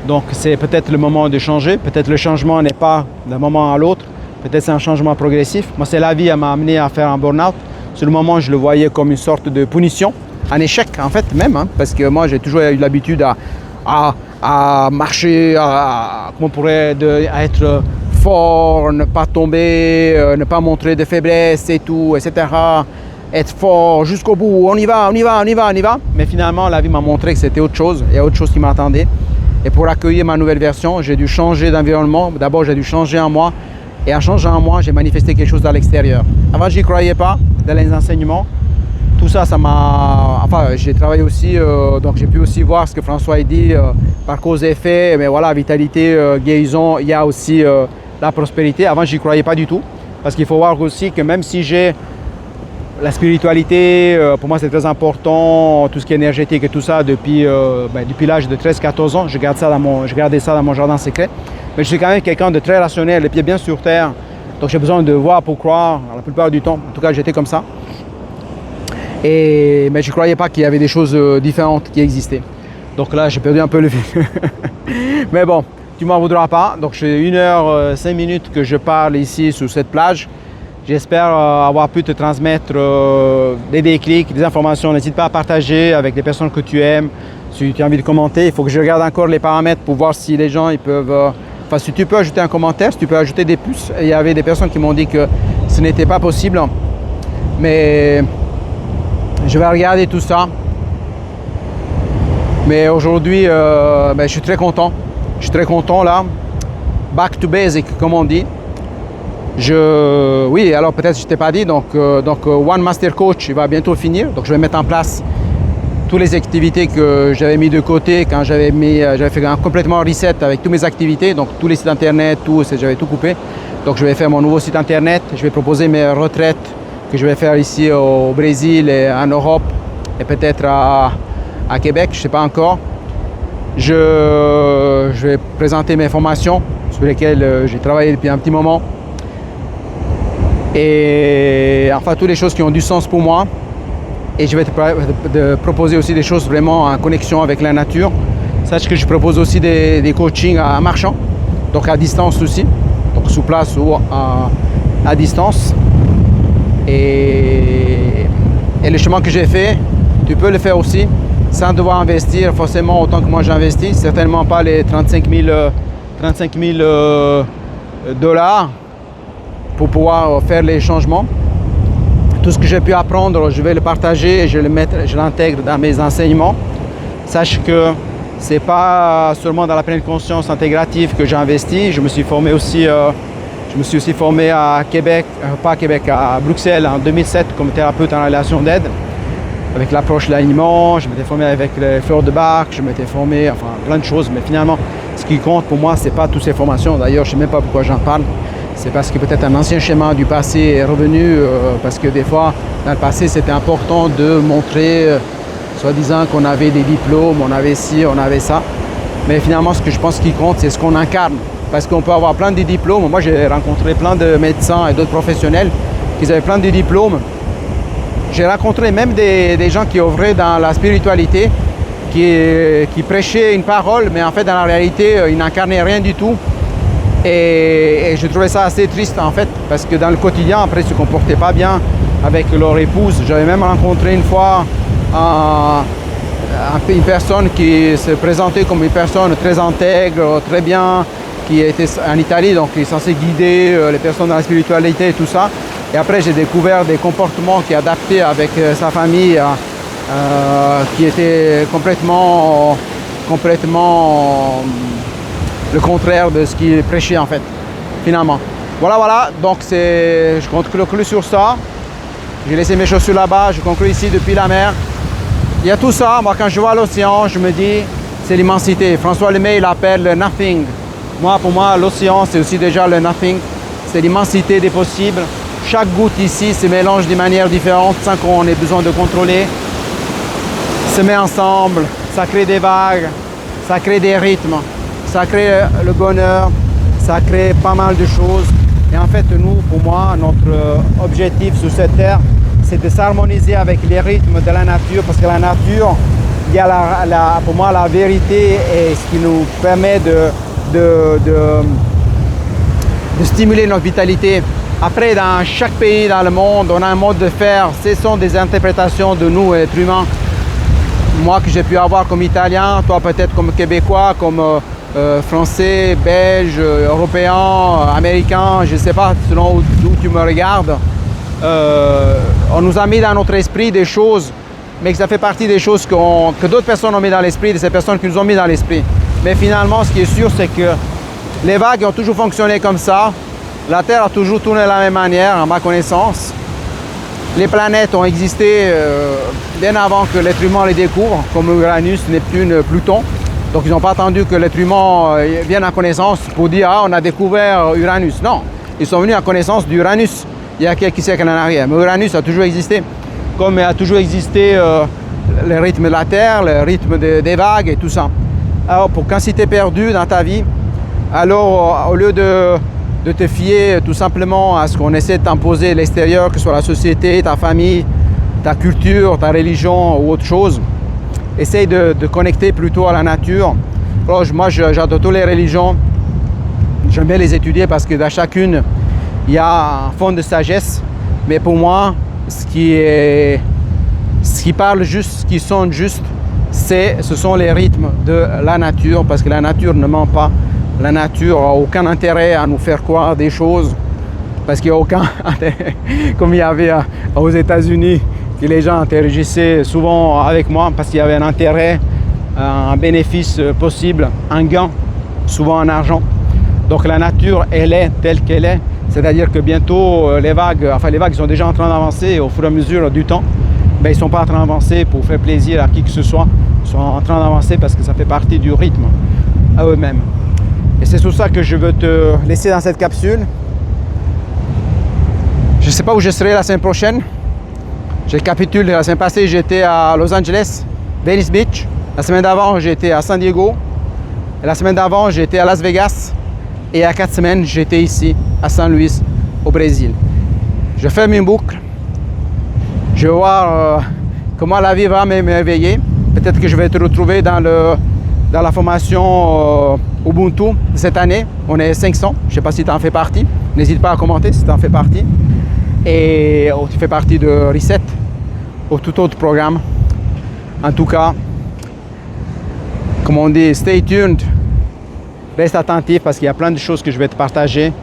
Donc, c'est peut-être le moment de changer. Peut-être le changement n'est pas d'un moment à l'autre. Peut-être c'est un changement progressif. Moi, c'est la vie qui m'a amené à faire un burn-out. Sur le moment, je le voyais comme une sorte de punition, un échec en fait même, hein, parce que moi, j'ai toujours eu l'habitude à marcher, comment on pourrait, à être fort, ne pas tomber, ne pas montrer de faiblesse et tout, etc. Être fort jusqu'au bout, on y va, on y va, on y va, on y va. Mais finalement, la vie m'a montré que c'était autre chose, il y a autre chose qui m'attendait. Et pour accueillir ma nouvelle version, j'ai dû changer d'environnement. D'abord, j'ai dû changer en moi. Et en changeant en moi, j'ai manifesté quelque chose à l'extérieur. Avant, je n'y croyais pas, dans les enseignements. Tout ça, ça m'a... Enfin, j'ai travaillé aussi, donc j'ai pu aussi voir ce que François a dit, par cause et effet. Mais voilà, vitalité, guérison, il y a aussi la prospérité. Avant, je n'y croyais pas du tout. Parce qu'il faut voir aussi que même si j'ai la spiritualité, pour moi c'est très important, tout ce qui est énergétique et tout ça, depuis l'âge de 13-14 ans, je gardais ça dans mon jardin secret. Mais je suis quand même quelqu'un de très rationnel, les pieds bien sur terre, donc j'ai besoin de voir pour croire, la plupart du temps, en tout cas j'étais comme ça. Mais je ne croyais pas qu'il y avait des choses différentes qui existaient. Donc là j'ai perdu un peu le fil. Mais bon, tu m'en voudras pas, donc j'ai 1h05 que je parle ici sur cette plage. J'espère avoir pu te transmettre des déclics, des informations. N'hésite pas à partager avec les personnes que tu aimes. Si tu as envie de commenter, il faut que je regarde encore les paramètres pour voir si les gens ils peuvent... Enfin, si tu peux ajouter un commentaire, si tu peux ajouter des pouces. Et il y avait des personnes qui m'ont dit que ce n'était pas possible. Mais je vais regarder tout ça. Mais aujourd'hui, je suis très content. Je suis très content là. Back to basic, comme on dit. Oui, alors peut-être je ne t'ai pas dit, donc One Master Coach il va bientôt finir, donc je vais mettre en place toutes les activités que j'avais mis de côté quand j'avais fait un complètement reset avec toutes mes activités, donc tous les sites internet, j'avais tout coupé. Donc je vais faire mon nouveau site internet, je vais proposer mes retraites que je vais faire ici au Brésil et en Europe et peut-être à Québec, je ne sais pas encore. Je vais présenter mes formations sur lesquelles j'ai travaillé depuis un petit moment. Et enfin toutes les choses qui ont du sens pour moi. Et je vais te proposer aussi des choses vraiment en connexion avec la nature. Sache que je propose aussi des coachings en marchant, donc à distance aussi, donc sur place ou à distance. Et le chemin que j'ai fait, tu peux le faire aussi, sans devoir investir forcément autant que moi j'ai investi, certainement pas les 35 000 dollars. Pour pouvoir faire les changements. Tout ce que j'ai pu apprendre, je vais le partager et je l'intègre dans mes enseignements. Sache que ce n'est pas seulement dans la pleine conscience intégrative que j'ai investi. Je me suis aussi formé à Québec, pas à Québec, à Bruxelles en 2007 comme thérapeute en relation d'aide, avec l'approche de l'aliment. Je m'étais formé avec les fleurs de Bach, je m'étais formé, enfin plein de choses. Mais finalement, ce qui compte pour moi, ce n'est pas toutes ces formations. D'ailleurs, je ne sais même pas pourquoi j'en parle. C'est parce que peut-être un ancien schéma du passé est revenu, parce que des fois, dans le passé, c'était important de montrer, soi-disant qu'on avait des diplômes, on avait ci, on avait ça. Mais finalement, ce que je pense qui compte, c'est ce qu'on incarne. Parce qu'on peut avoir plein de diplômes. Moi, j'ai rencontré plein de médecins et d'autres professionnels qui avaient plein de diplômes. J'ai rencontré même des gens qui œuvraient dans la spiritualité, qui prêchaient une parole, mais en fait, dans la réalité, ils n'incarnaient rien du tout. Et je trouvais ça assez triste en fait, parce que dans le quotidien, après, ils ne se comportaient pas bien avec leur épouse. J'avais même rencontré une fois une personne qui se présentait comme une personne très intègre, très bien, qui était en Italie, donc qui est censé guider les personnes dans la spiritualité et tout ça. Et après, j'ai découvert des comportements qui adaptaient avec sa famille, qui étaient complètement le contraire de ce qu'il prêchait en fait, finalement. Voilà, donc je conclue sur ça. J'ai laissé mes chaussures là-bas, je conclue ici depuis la mer. Il y a tout ça, moi quand je vois l'océan, je me dis, c'est l'immensité. François Lemay, il appelle le nothing. Pour moi, l'océan, c'est aussi déjà le nothing. C'est l'immensité des possibles. Chaque goutte ici se mélange de manière différente sans qu'on ait besoin de contrôler. Se met ensemble, ça crée des vagues, ça crée des rythmes. Ça crée le bonheur, ça crée pas mal de choses. Et en fait, nous, pour moi, notre objectif sur cette terre, c'est de s'harmoniser avec les rythmes de la nature, parce que la nature, il y a pour moi la vérité et ce qui nous permet de stimuler notre vitalité. Après, dans chaque pays dans le monde, on a un mode de faire. Ce sont des interprétations de nous, êtres humains. Moi que j'ai pu avoir comme Italien, toi peut-être comme Québécois, comme Français, Belge, Européen, Américain, je ne sais pas selon d'où tu me regardes. On nous a mis dans notre esprit des choses, mais que ça fait partie des choses que d'autres personnes ont mis dans l'esprit, de ces personnes qui nous ont mis dans l'esprit. Mais finalement, ce qui est sûr, c'est que les vagues ont toujours fonctionné comme ça. La Terre a toujours tourné de la même manière, à ma connaissance. Les planètes ont existé bien avant que l'être humain les découvre, comme Uranus, Neptune, Pluton. Donc ils n'ont pas attendu que l'être humain vienne à connaissance pour dire « Ah, on a découvert Uranus ». Non, ils sont venus à connaissance d'Uranus il y a quelques siècles en arrière. Mais Uranus a toujours existé, comme a toujours existé le rythme de la Terre, le rythme des vagues et tout ça. Alors, quand si tu es perdu dans ta vie, alors au lieu de te fier tout simplement à ce qu'on essaie de t'imposer de l'extérieur, que ce soit la société, ta famille, ta culture, ta religion ou autre chose, essaye de connecter plutôt à la nature. Alors, moi, j'adore toutes les religions. J'aime bien les étudier parce que dans chacune, il y a un fond de sagesse. Mais pour moi, ce qui parle juste, ce qui sonne juste, ce sont les rythmes de la nature, parce que la nature ne ment pas. La nature n'a aucun intérêt à nous faire croire des choses, parce qu'il n'y a aucun intérêt, comme il y avait aux États-Unis, que les gens interagissaient souvent avec moi, parce qu'il y avait un intérêt, un bénéfice possible, un gain, souvent en argent. Donc la nature, elle est telle qu'elle est, c'est-à-dire que bientôt les vagues sont déjà en train d'avancer au fur et à mesure du temps. Ben, ils ne sont pas en train d'avancer pour faire plaisir à qui que ce soit, ils sont en train d'avancer parce que ça fait partie du rythme à eux-mêmes. Et c'est sur ça que je veux te laisser dans cette capsule. Je ne sais pas où je serai la semaine prochaine. Je récapitule, la semaine passée j'étais à Los Angeles, Venice Beach. La semaine d'avant j'étais à San Diego. Et la semaine d'avant j'étais à Las Vegas. Et il y a 4 semaines j'étais ici à San Luis au Brésil. Je ferme une boucle. Je vais voir comment la vie va m'éveiller. Peut-être que je vais te retrouver dans la formation Ubuntu de cette année. On est 500, je ne sais pas si tu en fais partie. N'hésite pas à commenter si tu en fais partie. Et tu fais partie de Reset ou tout autre programme. En tout cas, comme on dit, stay tuned. Reste attentif parce qu'il y a plein de choses que je vais te partager.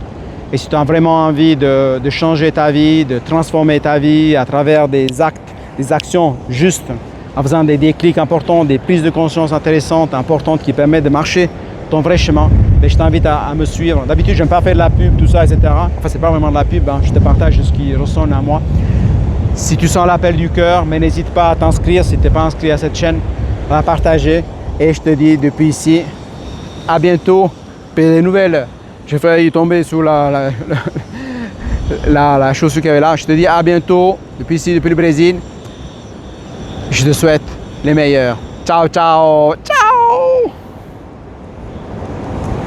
Et si tu as vraiment envie de changer ta vie, de transformer ta vie à travers des actes, des actions justes, en faisant des déclics importants, des prises de conscience intéressantes, importantes qui permettent de marcher ton vrai chemin, mais je t'invite à me suivre. D'habitude, je n'aime pas faire de la pub, tout ça, etc. Enfin, c'est pas vraiment de la pub, hein. Je te partage ce qui ressonne à moi. Si tu sens l'appel du cœur, mais n'hésite pas à t'inscrire si tu n'es pas inscrit à cette chaîne, à la partager. Et je te dis depuis ici, à bientôt. Pour les nouvelles, j'ai failli tomber sur la chaussure qu'il y avait là. Je te dis à bientôt, depuis ici, depuis le Brésil. Je te souhaite les meilleurs. Ciao, ciao, ciao.